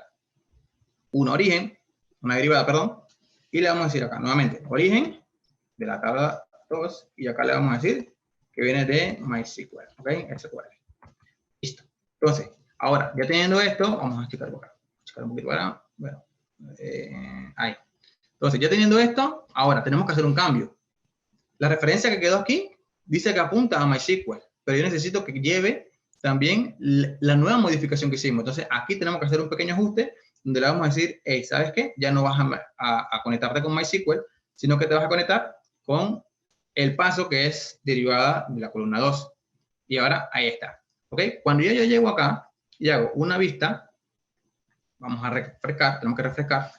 una derivada, perdón, y le vamos a decir acá nuevamente origen de la tabla 2, y acá le vamos a decir que viene de MySQL, ok, SQL. Listo. Entonces, ahora, ya teniendo esto, vamos a checar acá. Checar un poquito para, bueno, ahí. Entonces, ya teniendo esto, ahora tenemos que hacer un cambio. La referencia que quedó aquí dice que apunta a MySQL, pero yo necesito que lleve también la nueva modificación que hicimos. Entonces, aquí tenemos que hacer un pequeño ajuste donde le vamos a decir, hey, ¿sabes qué? Ya no vas a conectarte con MySQL, sino que te vas a conectar con el paso que es derivada de la columna 2. Y ahora, ahí está. ¿Ok? Cuando yo llego acá y hago una vista, vamos a refrescar, tenemos que refrescar.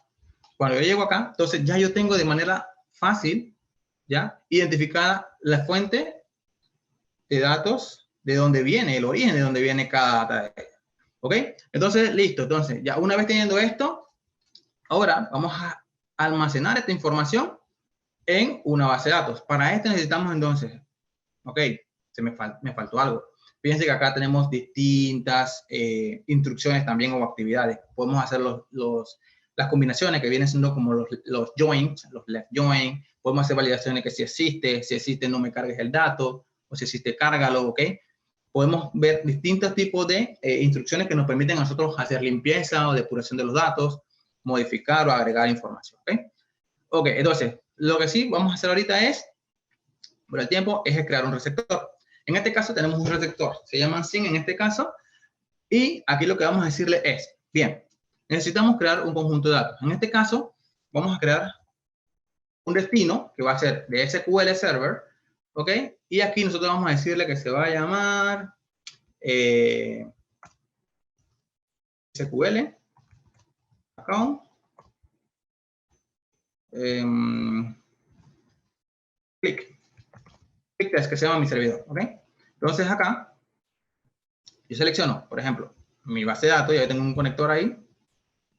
Cuando yo llego acá, entonces ya yo tengo de manera fácil, ya, identificada la fuente de datos, de dónde viene, el origen de dónde viene cada data de ella. ¿Ok? Entonces, listo. Entonces, ya una vez teniendo esto, ahora vamos a almacenar esta información en una base de datos. Para esto necesitamos entonces, ok, me faltó algo. Fíjense que acá tenemos distintas instrucciones también o actividades. Podemos hacer las combinaciones que vienen siendo como los joins, los left join. Podemos hacer validaciones que si existe no me cargues el dato, o si existe cárgalo, ok. Podemos ver distintos tipos de instrucciones que nos permiten a nosotros hacer limpieza o depuración de los datos, modificar o agregar información, ok. Ok, entonces, lo que sí vamos a hacer ahorita es, por el tiempo, es crear un receptor. En este caso tenemos un receptor, se llama SYN en este caso, y aquí lo que vamos a decirle es, bien, necesitamos crear un conjunto de datos. En este caso, vamos a crear un destino que va a ser de SQL Server, ¿ok? Y aquí nosotros vamos a decirle que se va a llamar SQL account click test, que se llama mi servidor, ¿ok? Entonces acá yo selecciono, por ejemplo, mi base de datos, ya tengo un conector ahí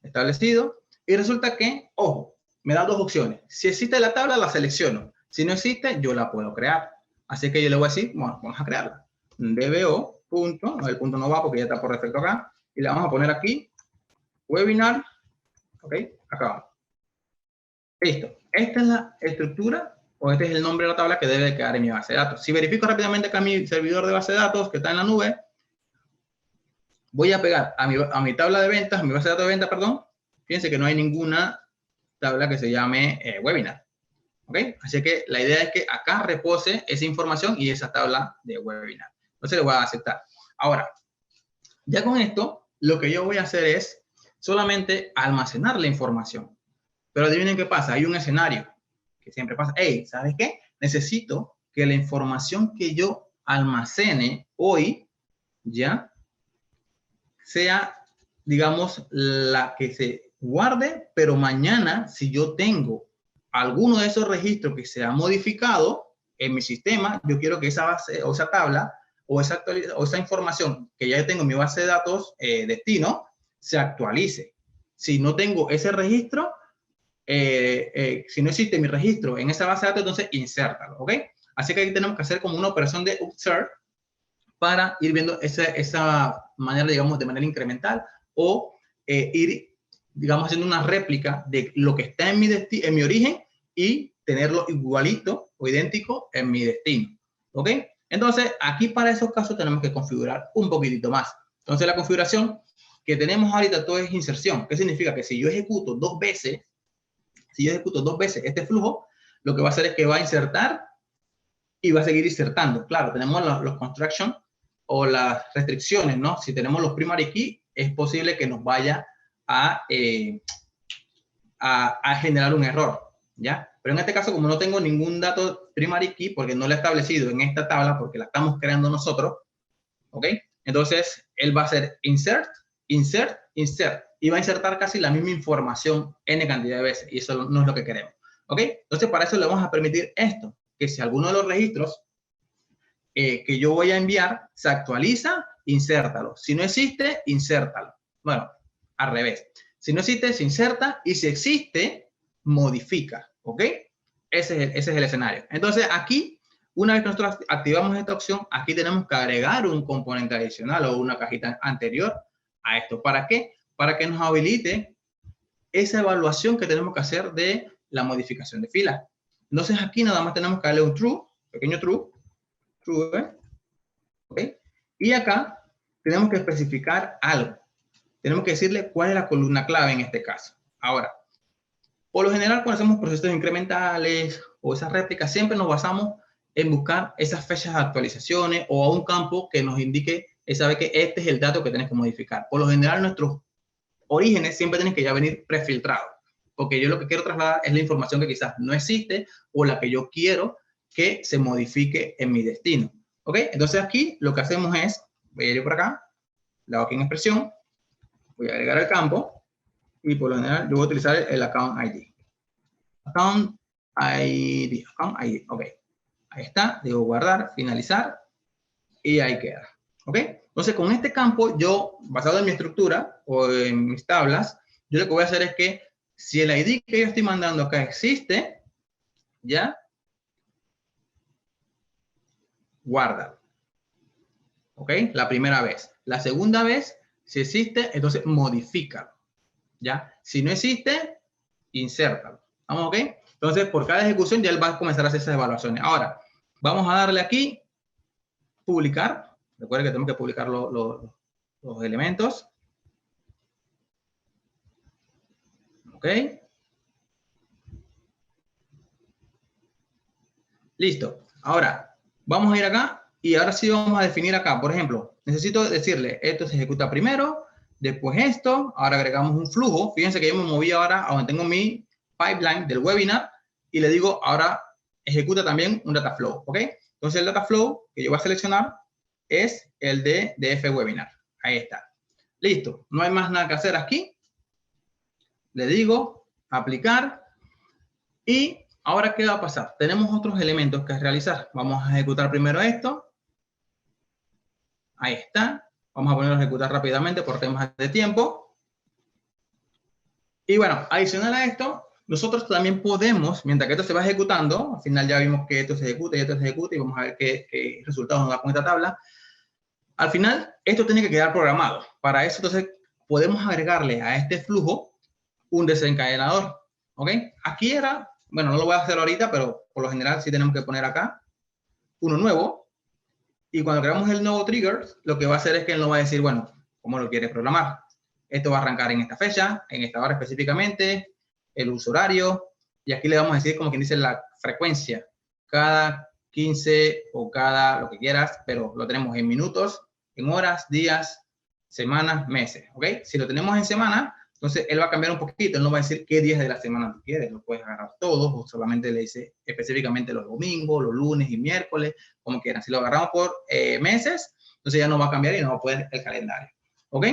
establecido, y resulta que, ojo, me da dos opciones. Si existe la tabla, la selecciono. Si no existe, yo la puedo crear. Así que yo le voy a decir, bueno, vamos a crearla. DBO, punto, no, el punto no va porque ya está por defecto acá, y le vamos a poner aquí, webinar, ok, acá vamos. Listo. Esta es la estructura, o este es el nombre de la tabla que debe quedar en mi base de datos. Si verifico rápidamente acá mi servidor de base de datos, que está en la nube, voy a pegar a mi tabla de ventas, a mi base de datos de ventas, perdón. Fíjense que no hay ninguna tabla que se llame webinar. ¿Ok? Así que la idea es que acá repose esa información y esa tabla de webinar. Entonces le voy a aceptar. Ahora, ya con esto, lo que yo voy a hacer es solamente almacenar la información. Pero adivinen qué pasa. Hay un escenario que siempre pasa. Hey, ¿sabes qué? Necesito que la información que yo almacene hoy, ya, sea, digamos, la que se guarde, pero mañana, si yo tengo alguno de esos registros que se ha modificado en mi sistema, yo quiero que esa base o esa tabla o esa información que ya tengo en mi base de datos destino se actualice. Si no tengo ese registro, si no existe mi registro en esa base de datos, entonces insértalo, ¿ok? Así que aquí tenemos que hacer como una operación de observe para ir viendo esa manera, digamos, de manera incremental o ir digamos, haciendo una réplica de lo que está en mi origen y tenerlo igualito o idéntico en mi destino. ¿Ok? Entonces, aquí para esos casos tenemos que configurar un poquitito más. Entonces, la configuración que tenemos ahorita todo es inserción. ¿Qué significa? Que si yo ejecuto dos veces este flujo, lo que va a hacer es que va a insertar y va a seguir insertando. Claro, tenemos los construction o las restricciones, ¿no? Si tenemos los primary key, es posible que nos vaya a generar un error, ¿ya? Pero en este caso, como no tengo ningún dato primary key, porque no lo he establecido en esta tabla, porque la estamos creando nosotros, ¿ok? Entonces, él va a hacer insert, insert, insert, y va a insertar casi la misma información n cantidad de veces, y eso no es lo que queremos, ¿ok? Entonces, para eso le vamos a permitir esto, que si alguno de los registros que yo voy a enviar se actualiza, insértalo. Si no existe, insértalo. Bueno, al revés. Si no existe, se inserta, y si existe, modifica, ¿ok? Ese es el escenario. Entonces, aquí, una vez que nosotros activamos esta opción, aquí tenemos que agregar un componente adicional o una cajita anterior a esto. ¿Para qué? Para que nos habilite esa evaluación que tenemos que hacer de la modificación de fila. Entonces, aquí nada más tenemos que darle un true, pequeño true, ¿ok? Y acá tenemos que especificar algo. Tenemos que decirle cuál es la columna clave en este caso. Ahora, por lo general, cuando hacemos procesos incrementales o esas réplicas, siempre nos basamos en buscar esas fechas de actualizaciones o a un campo que nos indique, sabe que este es el dato que tenés que modificar. Por lo general, nuestros orígenes siempre tienen que ya venir prefiltrados, porque yo lo que quiero trasladar es la información que quizás no existe o la que yo quiero que se modifique en mi destino. ¿Ok? Entonces aquí lo que hacemos es, voy a ir por acá, le hago aquí en expresión, voy a agregar el campo, y por lo general yo voy a utilizar el account ID. Account ID, ok. Ahí está, digo guardar, finalizar, y ahí queda. ¿Ok? Entonces con este campo, yo, basado en mi estructura o en mis tablas, yo lo que voy a hacer es que si el ID que yo estoy mandando acá existe, ya, guarda. ¿Ok? La primera vez. La segunda vez, si existe, entonces modifícalo. ¿Ya? Si no existe, insértalo. ¿Vamos? ¿Ok? Entonces, por cada ejecución ya él va a comenzar a hacer esas evaluaciones. Ahora, vamos a darle aquí, publicar. Recuerden que tenemos que publicar los elementos. ¿Ok? Listo. Ahora, vamos a ir acá y ahora sí vamos a definir acá. Por ejemplo, necesito decirle, esto se ejecuta primero, después esto, ahora agregamos un flujo. Fíjense que yo me moví ahora a donde tengo mi pipeline del webinar y le digo, ahora ejecuta también un data flow, ¿ok? Entonces el data flow que yo voy a seleccionar es el de DF Webinar. Ahí está. Listo. No hay más nada que hacer aquí. Le digo, aplicar. Y ahora, ¿qué va a pasar? Tenemos otros elementos que realizar. Vamos a ejecutar primero esto. Ahí está. Vamos a ponerlo a ejecutar rápidamente por temas de tiempo. Y bueno, adicional a esto, nosotros también podemos, mientras que esto se va ejecutando, al final ya vimos que esto se ejecuta y esto se ejecuta y vamos a ver qué resultados nos da con esta tabla. Al final, esto tiene que quedar programado. Para eso, entonces, podemos agregarle a este flujo un desencadenador. ¿Ok? Aquí era, bueno, no lo voy a hacer ahorita, pero por lo general sí tenemos que poner acá uno nuevo. Y cuando creamos el nuevo trigger, lo que va a hacer es que él nos va a decir, bueno, ¿cómo lo quieres programar? Esto va a arrancar en esta fecha, en esta hora específicamente, el uso horario, y aquí le vamos a decir, como quien dice, la frecuencia. Cada 15 o cada lo que quieras, pero lo tenemos en minutos, en horas, días, semanas, meses, ¿ok? Si lo tenemos en semana, entonces él va a cambiar un poquito, él no va a decir qué días de la semana tú quieres, lo puedes agarrar todos, o solamente le dice específicamente los domingos, los lunes y miércoles, como quieran. Si lo agarramos por meses, entonces ya no va a cambiar y no va a poner el calendario, ¿ok?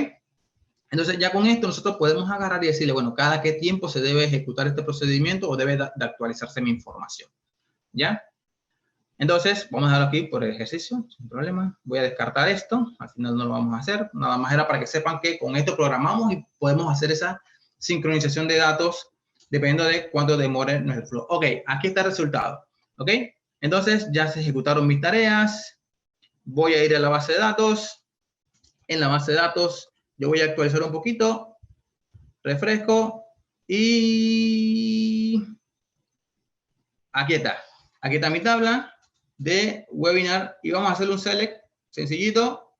Entonces ya con esto nosotros podemos agarrar y decirle, bueno, cada qué tiempo se debe ejecutar este procedimiento o debe de actualizarse mi información, ¿ya? Entonces, vamos a darlo aquí por el ejercicio, sin problema. Voy a descartar esto, al final no lo vamos a hacer. Nada más era para que sepan que con esto programamos y podemos hacer esa sincronización de datos dependiendo de cuánto demore nuestro flow. Ok, aquí está el resultado. Ok, entonces ya se ejecutaron mis tareas. Voy a ir a la base de datos. En la base de datos yo voy a actualizar un poquito. refresco y aquí está. Aquí está mi tabla de webinar y vamos a hacer un select sencillito.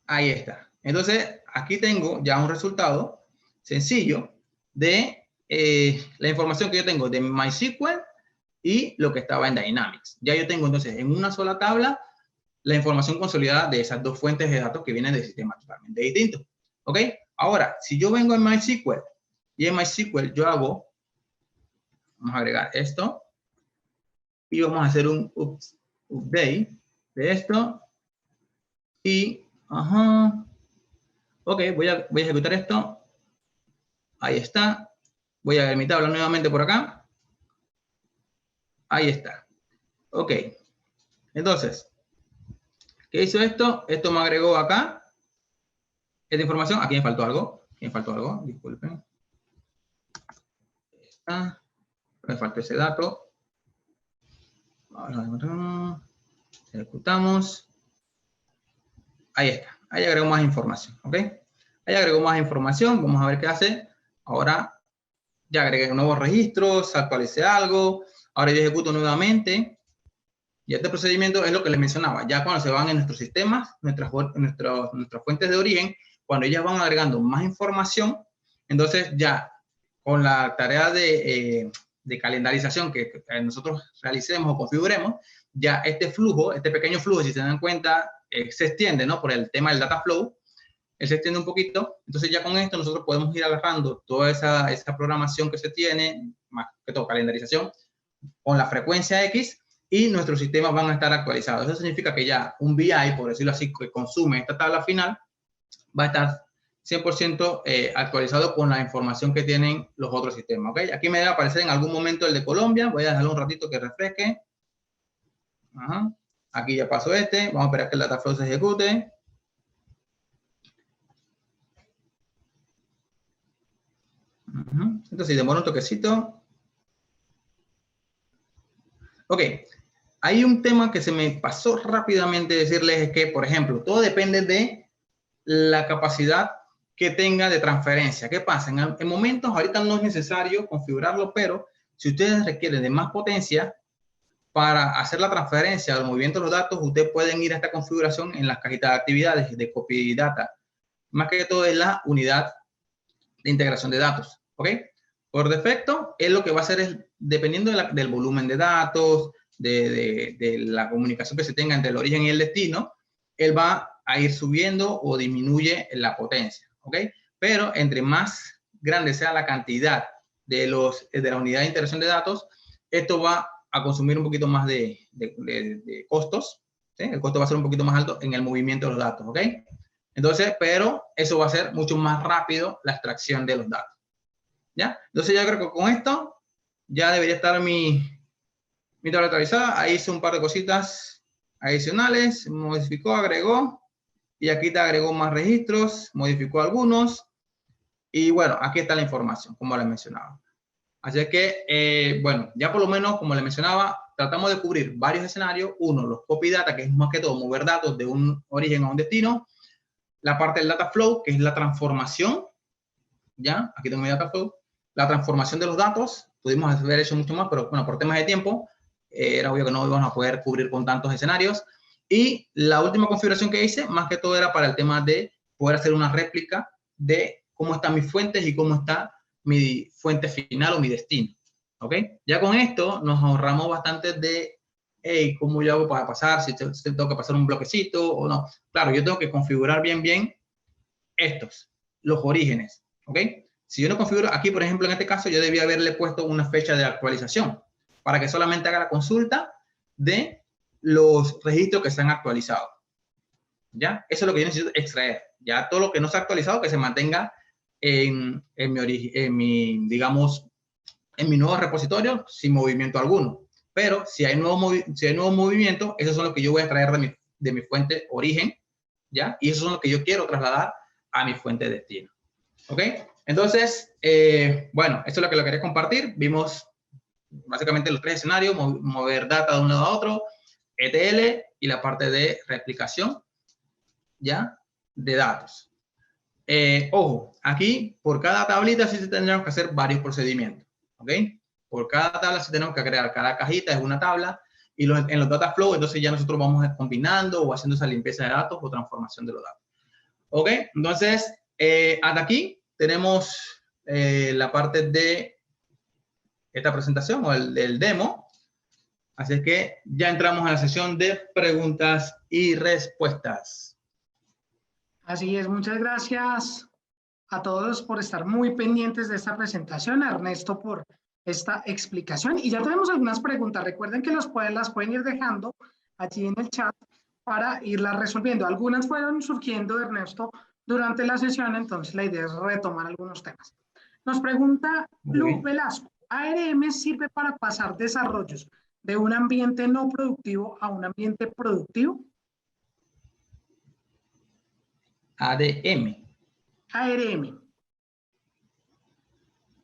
Ahí está. Entonces, aquí tengo ya un resultado sencillo de la información que yo tengo de MySQL y lo que estaba en Dynamics. Ya yo tengo entonces en una sola tabla la información consolidada de esas dos fuentes de datos que vienen de sistemas totalmente distintos. ¿Ok? Ahora, si yo vengo en MySQL y en MySQL yo hago, vamos a agregar esto y vamos a hacer un update de esto y, ok, voy a ejecutar esto. Ahí está. Voy a ver mi tabla nuevamente por acá. Ahí está. Ok. Entonces, ¿qué hizo esto? Esto me agregó acá esta información. Aquí me faltó algo. Disculpen. Ahí está. Me faltó ese dato. Ejecutamos. Ahí está. Ahí agregó más información. ¿Ok? Ahí agregó más información. Vamos a ver qué hace. Ahora ya agregué nuevos registros, actualicé algo. Ahora yo ejecuto nuevamente. Y este procedimiento es lo que les mencionaba. Ya cuando se van en nuestros sistemas, nuestras fuentes de origen, cuando ellas van agregando más información, entonces ya con la tarea de calendarización que nosotros realicemos o configuremos, ya este flujo, este pequeño flujo, si se dan cuenta, se extiende, ¿no? Por el tema del data flow, él se extiende un poquito. Entonces ya con esto nosotros podemos ir agarrando toda esa programación que se tiene, más que todo calendarización, con la frecuencia X, y nuestros sistemas van a estar actualizados. Eso significa que ya un BI, por decirlo así, que consume esta tabla final, va a estar 100% actualizado con la información que tienen los otros sistemas. ¿Okay? Aquí me debe aparecer en algún momento el de Colombia. Voy a dejarlo un ratito que refresque. Aquí ya pasó este. Vamos a esperar que el data flow se ejecute. Entonces, demora un toquecito. Ok. Hay un tema que se me pasó rápidamente decirles, es que, por ejemplo, todo depende de la capacidad que tenga de transferencia. ¿Qué pasa? En momentos, ahorita no es necesario configurarlo, pero si ustedes requieren de más potencia para hacer la transferencia o el movimiento de los datos, ustedes pueden ir a esta configuración en las cajitas de actividades de copy data. Más que todo es la unidad de integración de datos. ¿Ok? Por defecto, él lo que va a hacer es, dependiendo del volumen de datos, de la comunicación que se tenga entre el origen y el destino, él va a ir subiendo o disminuye la potencia, ¿ok? Pero entre más grande sea la cantidad de la unidad de integración de datos, esto va a consumir un poquito más de costos, ¿sí? El costo va a ser un poquito más alto en el movimiento de los datos, ¿ok? Entonces, pero eso va a ser mucho más rápido la extracción de los datos, ¿ya? Entonces yo creo que con esto ya debería estar mi tabla actualizada. Ahí hice un par de cositas adicionales, modificó, agregó, y aquí te agregó más registros, modificó algunos, y bueno, aquí está la información, como les mencionaba. Así que, bueno, ya por lo menos, como les mencionaba, tratamos de cubrir varios escenarios. Uno, los copy data, que es más que todo mover datos de un origen a un destino. La parte del data flow, que es la transformación, ¿ya? Aquí tengo mi data flow. La transformación de los datos, pudimos haber hecho mucho más, pero bueno, por temas de tiempo, era obvio que no íbamos a poder cubrir con tantos escenarios. Y la última configuración que hice, más que todo era para el tema de poder hacer una réplica de cómo están mis fuentes y cómo está mi fuente final o mi destino. ¿Ok? Ya con esto nos ahorramos bastante de, hey, ¿cómo yo hago para pasar? Si tengo que pasar un bloquecito o no. Claro, yo tengo que configurar bien estos, los orígenes. ¿Ok? Si yo no configuro, aquí por ejemplo en este caso yo debía haberle puesto una fecha de actualización para que solamente haga la consulta de los registros que se han actualizado. ¿Ya? Eso es lo que yo necesito extraer. Ya todo lo que no se ha actualizado, que se mantenga en mi nuevo repositorio sin movimiento alguno. Pero si hay nuevo movimiento, esos son los que yo voy a extraer de mi fuente origen, ¿ya? Y esos son los que yo quiero trasladar a mi fuente de destino. ¿Ok? Entonces, bueno, esto es lo que quería compartir. Vimos básicamente los tres escenarios: mover data de un lado a otro, ETL y la parte de replicación, ¿ya? de datos. Ojo, aquí por cada tablita sí tendremos que hacer varios procedimientos, ¿ok? Por cada tabla sí tenemos que crear, cada cajita es una tabla, y en los data flow entonces ya nosotros vamos combinando o haciendo esa limpieza de datos o transformación de los datos. ¿Ok? Entonces, hasta aquí tenemos la parte de esta presentación o el demo. Así es que ya entramos a la sesión de preguntas y respuestas. Así es, muchas gracias a todos por estar muy pendientes de esta presentación, a Ernesto por esta explicación. Y ya tenemos algunas preguntas. Recuerden que las pueden ir dejando allí en el chat para irlas resolviendo. Algunas fueron surgiendo de Ernesto durante la sesión, entonces la idea es retomar algunos temas. Nos pregunta Lu Velasco, ¿ARM sirve para pasar desarrollos de un ambiente no productivo a un ambiente productivo? ADM. ARM.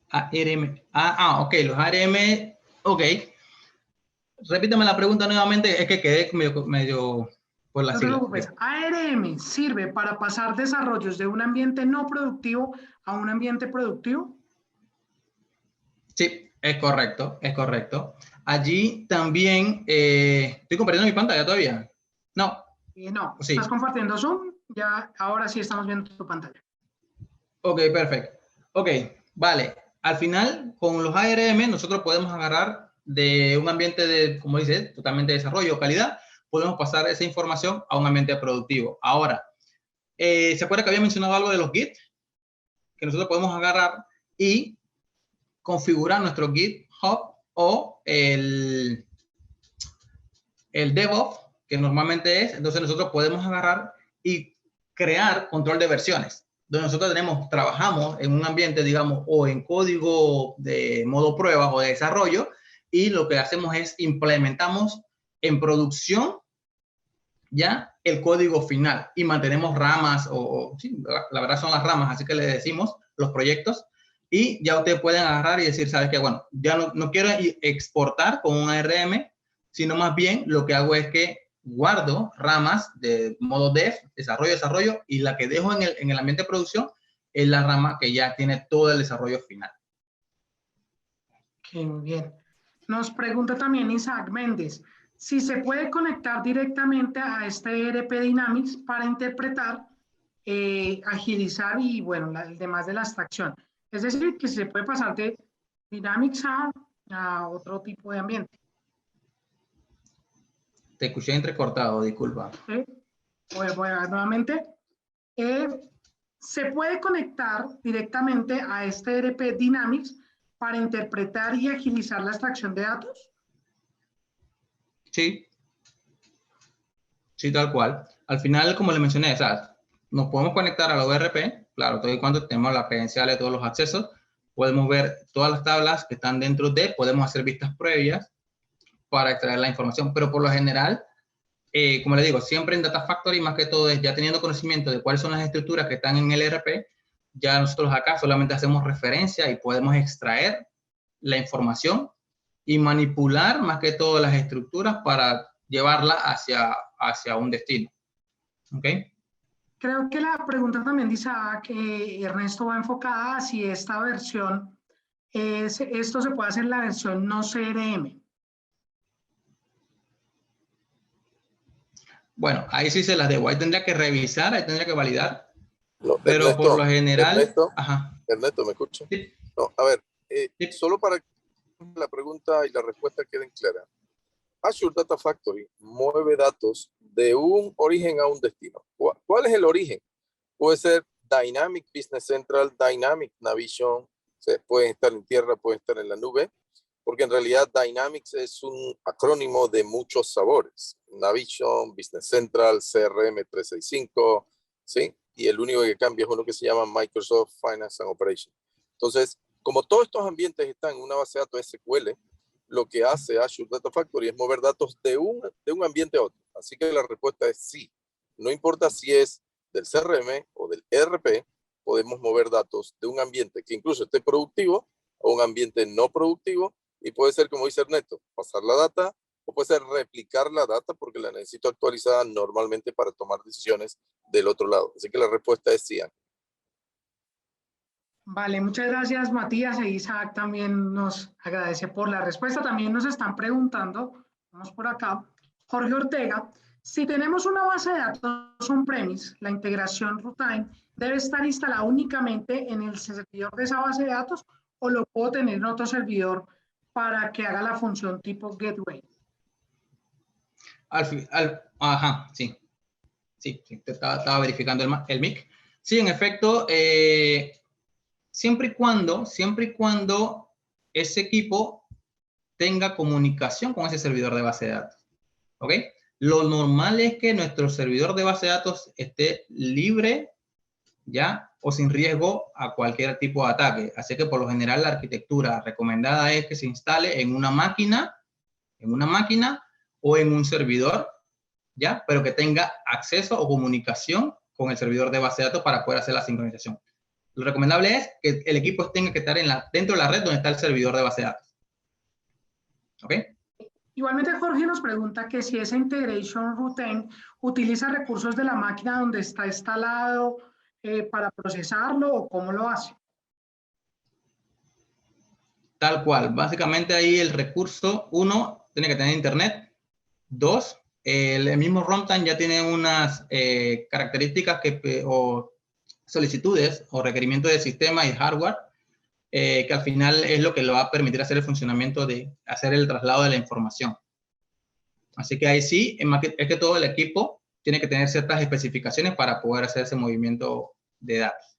ARM. Ok, los ARM, ok. Repítame la pregunta nuevamente, es que quedé medio por la sigla. No te preocupes. ARM sirve para pasar desarrollos de un ambiente no productivo a un ambiente productivo. Sí, es correcto, es correcto. Allí también, ¿estoy compartiendo mi pantalla todavía? No. No, Sí. ¿Estás compartiendo Zoom? Ya, ahora sí estamos viendo tu pantalla. Ok, perfecto. Ok, vale. Al final, con los ARM, nosotros podemos agarrar de un ambiente de, como dice, totalmente de desarrollo o calidad, podemos pasar esa información a un ambiente productivo. Ahora, ¿se acuerda que había mencionado algo de los Git? Que nosotros podemos agarrar y configurar nuestro GitHub o el DevOps, que normalmente es, entonces nosotros podemos agarrar y crear control de versiones, donde nosotros trabajamos en un ambiente, digamos, o en código de modo prueba o de desarrollo, y lo que hacemos es implementamos en producción ya el código final y mantenemos ramas, sí, la verdad son las ramas, así que le decimos los proyectos, y ya ustedes pueden agarrar y decir, ¿sabes qué? Bueno, ya no quiero exportar con un ARM, sino más bien lo que hago es que guardo ramas de modo dev, desarrollo, y la que dejo en el ambiente de producción es la rama que ya tiene todo el desarrollo final. Okay, muy bien. Nos pregunta también Isaac Méndez, si se puede conectar directamente a este ERP Dynamics para interpretar, agilizar y, bueno, el demás de la abstracción. Es decir, que se puede pasar de Dynamics a otro tipo de ambiente. Te escuché entrecortado, disculpa. ¿Sí? Voy a ver nuevamente. Se puede conectar directamente a este ERP Dynamics para interpretar y agilizar la extracción de datos. Sí. Sí, tal cual. Al final, como le mencioné, o sea, nos podemos conectar a la ORP, claro, todo y cuando tenemos las credenciales, todos los accesos, podemos ver todas las tablas que están dentro de, podemos hacer vistas previas para extraer la información, pero por lo general, como le digo, siempre en Data Factory, más que todo es ya teniendo conocimiento de cuáles son las estructuras que están en el ERP, ya nosotros acá solamente hacemos referencia y podemos extraer la información y manipular más que todo las estructuras para llevarla hacia un destino. ¿Ok? Creo que la pregunta también dice que Ernesto va enfocada a si esta versión, esto se puede hacer en la versión no CRM. Bueno, ahí sí se las debo. Ahí tendría que revisar, ahí tendría que validar. No, pero Ernesto, por lo general... Ernesto, ¿me escuchas? Sí. No, a ver, Sí. solo para que la pregunta y la respuesta queden claras. Azure Data Factory mueve datos de un origen a un destino. ¿Cuál es el origen? Puede ser Dynamic Business Central, Dynamic Navision, pueden estar en tierra, pueden estar en la nube, porque en realidad Dynamics es un acrónimo de muchos sabores. Navision, Business Central, CRM 365, ¿sí? Y el único que cambia es uno que se llama Microsoft Finance and Operations. Entonces, como todos estos ambientes están en una base de datos SQL, lo que hace Azure Data Factory es mover datos de un ambiente a otro. Así que la respuesta es sí. No importa si es del CRM o del ERP, podemos mover datos de un ambiente que incluso esté productivo a un ambiente no productivo, y puede ser, como dice Ernesto, pasar la data o puede ser replicar la data porque la necesito actualizada normalmente para tomar decisiones del otro lado. Así que la respuesta es sí. Vale, muchas gracias, Matías. E Isaac también nos agradece por la respuesta. También nos están preguntando, vamos por acá, Jorge Ortega, si tenemos una base de datos on-premise, la integración Runtime debe estar instalada únicamente en el servidor de esa base de datos o lo puedo tener en otro servidor para que haga la función tipo gateway. Ajá, sí. Sí, estaba verificando el mic. Sí, en efecto, siempre y cuando ese equipo tenga comunicación con ese servidor de base de datos. ¿Ok? Lo normal es que nuestro servidor de base de datos esté libre, ¿ya? O sin riesgo a cualquier tipo de ataque. Así que por lo general la arquitectura recomendada es que se instale en una máquina o en un servidor, ¿ya? Pero que tenga acceso o comunicación con el servidor de base de datos para poder hacer la sincronización. Lo recomendable es que el equipo tenga que estar dentro de la red donde está el servidor de base de datos. ¿Ok? Igualmente, Jorge nos pregunta que si esa integration routine utiliza recursos de la máquina donde está instalado para procesarlo o cómo lo hace. Tal cual. Básicamente ahí el recurso, 1, tiene que tener internet. 2, el mismo runtime ya tiene unas características o solicitudes o requerimientos de sistema y hardware que al final es lo que le va a permitir hacer el funcionamiento de hacer el traslado de la información. Así que ahí sí, es que todo el equipo tiene que tener ciertas especificaciones para poder hacer ese movimiento de datos.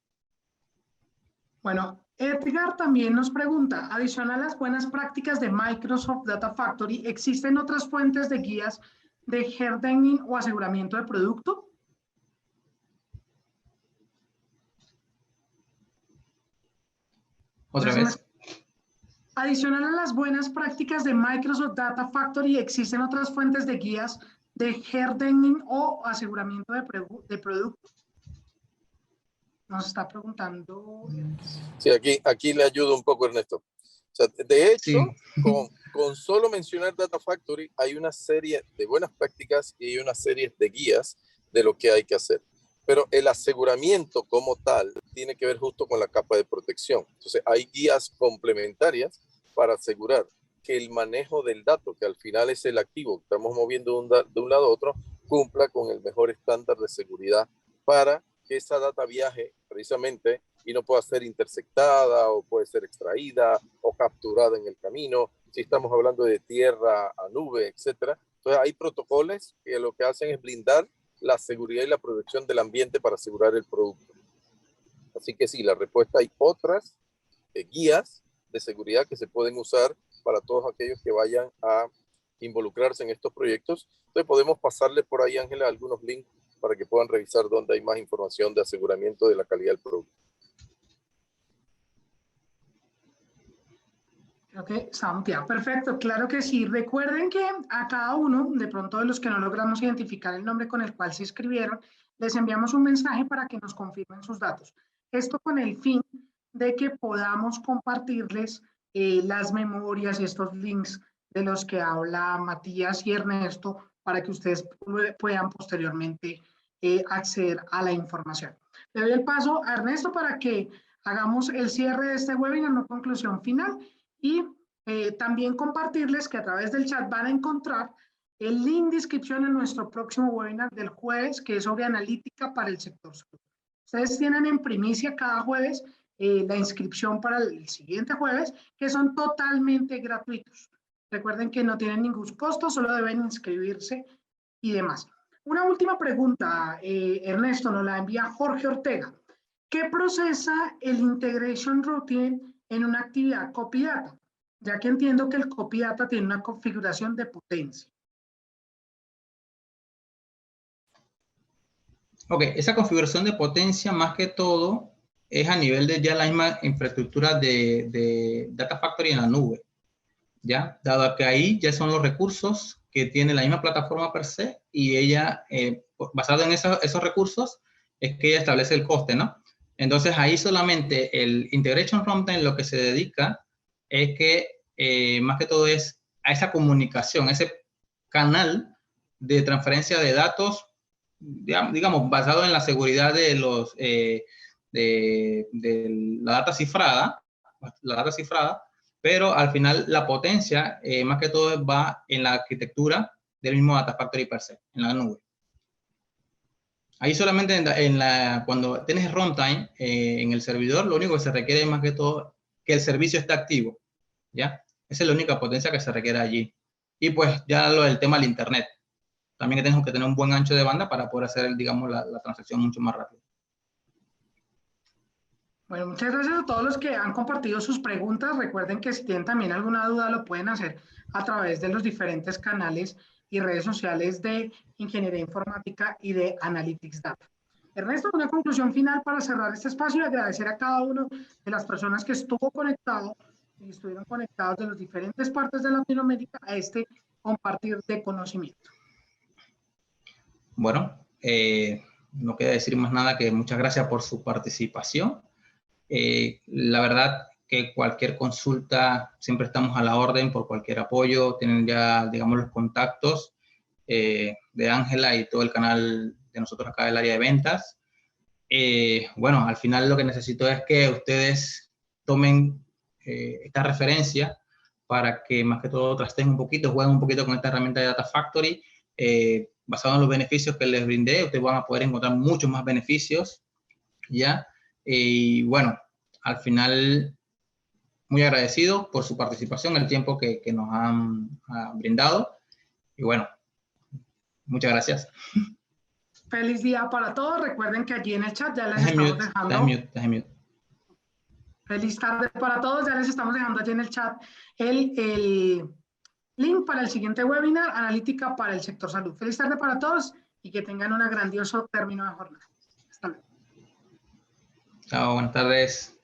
Bueno, Edgar también nos pregunta, adicional a las buenas prácticas de Microsoft Data Factory, ¿existen otras fuentes de guías de hardening o aseguramiento de producto? ¿Otra vez? Adicional a las buenas prácticas de Microsoft Data Factory, ¿existen otras fuentes de guías de hardening o aseguramiento de producto? Nos está preguntando. Sí, aquí le ayudo un poco, Ernesto. O sea, de hecho, sí. con solo mencionar Data Factory, hay una serie de buenas prácticas y una serie de guías de lo que hay que hacer. Pero el aseguramiento como tal tiene que ver justo con la capa de protección. Entonces, hay guías complementarias para asegurar que el manejo del dato, que al final es el activo que estamos moviendo de un lado a otro, cumpla con el mejor estándar de seguridad para que esa data viaje precisamente y no pueda ser interceptada o puede ser extraída o capturada en el camino. Si estamos hablando de tierra a nube, etcétera. Entonces, hay protocolos que lo que hacen es blindar la seguridad y la protección del ambiente para asegurar el producto. Así que sí, la respuesta, hay otras guías de seguridad que se pueden usar para todos aquellos que vayan a involucrarse en estos proyectos. Entonces podemos pasarle por ahí, Ángela, algunos links para que puedan revisar dónde hay más información de aseguramiento de la calidad del producto. Ok, Santiago, perfecto, claro que sí. Recuerden que a cada uno, de pronto de los que no logramos identificar el nombre con el cual se inscribieron, les enviamos un mensaje para que nos confirmen sus datos. Esto con el fin de que podamos compartirles las memorias y estos links de los que habla Matías y Ernesto para que ustedes puedan posteriormente acceder a la información. Le doy el paso a Ernesto para que hagamos el cierre de este webinar, una conclusión final. Y también compartirles que a través del chat van a encontrar el link de inscripción en nuestro próximo webinar del jueves, que es sobre analítica para el sector salud. Ustedes tienen en primicia cada jueves la inscripción para el siguiente jueves, que son totalmente gratuitos. Recuerden que no tienen ningún costo, solo deben inscribirse y demás. Una última pregunta, Ernesto, nos la envía Jorge Ortega. ¿Qué procesa el Integration Routine en una actividad copy data? Ya que entiendo que el copy data tiene una configuración de potencia. Ok, esa configuración de potencia más que todo es a nivel de ya la misma infraestructura de Data Factory en la nube. ¿Ya? Dado que ahí ya son los recursos que tiene la misma plataforma per se y ella, basado en esos recursos, es que ella establece el coste, ¿no? Entonces ahí solamente el Integration Runtime lo que se dedica es que más que todo es a esa comunicación, ese canal de transferencia de datos, digamos, basado en la seguridad de la data cifrada, pero al final la potencia, más que todo, va en la arquitectura del mismo Data Factory per se, en la nube. Ahí solamente cuando tienes runtime en el servidor, lo único que se requiere es más que todo que el servicio esté activo, ¿ya? Esa es la única potencia que se requiere allí. Y pues ya lo del tema del internet. También tenemos que tener un buen ancho de banda para poder hacer, digamos, la transacción mucho más rápido. Bueno, muchas gracias a todos los que han compartido sus preguntas. Recuerden que si tienen también alguna duda lo pueden hacer a través de los diferentes canales y redes sociales de Ingeniería Informática y de Analytics Data. Ernesto, una conclusión final para cerrar este espacio y agradecer a cada uno de las personas que estuvo conectado y estuvieron conectados de las diferentes partes de Latinoamérica a este compartir de conocimiento. Bueno, no queda decir más nada que muchas gracias por su participación. La verdad que cualquier consulta, siempre estamos a la orden por cualquier apoyo. Tienen ya, digamos, los contactos de Ángela y todo el canal de nosotros acá del área de ventas. Bueno, al final lo que necesito es que ustedes tomen esta referencia para que más que todo trasten un poquito, jueguen un poquito con esta herramienta de Data Factory. Basado en los beneficios que les brindé, ustedes van a poder encontrar muchos más beneficios, ¿ya? Y bueno, al final, muy agradecido por su participación, el tiempo que nos han brindado. Y bueno, muchas gracias. Feliz día para todos. Recuerden que allí en el chat ya les estamos dejando. Feliz tarde para todos. Ya les estamos dejando allí en el chat el link para el siguiente webinar, Analítica para el sector salud. Feliz tarde para todos y que tengan un grandioso término de jornada. Hasta luego. Chao, buenas tardes.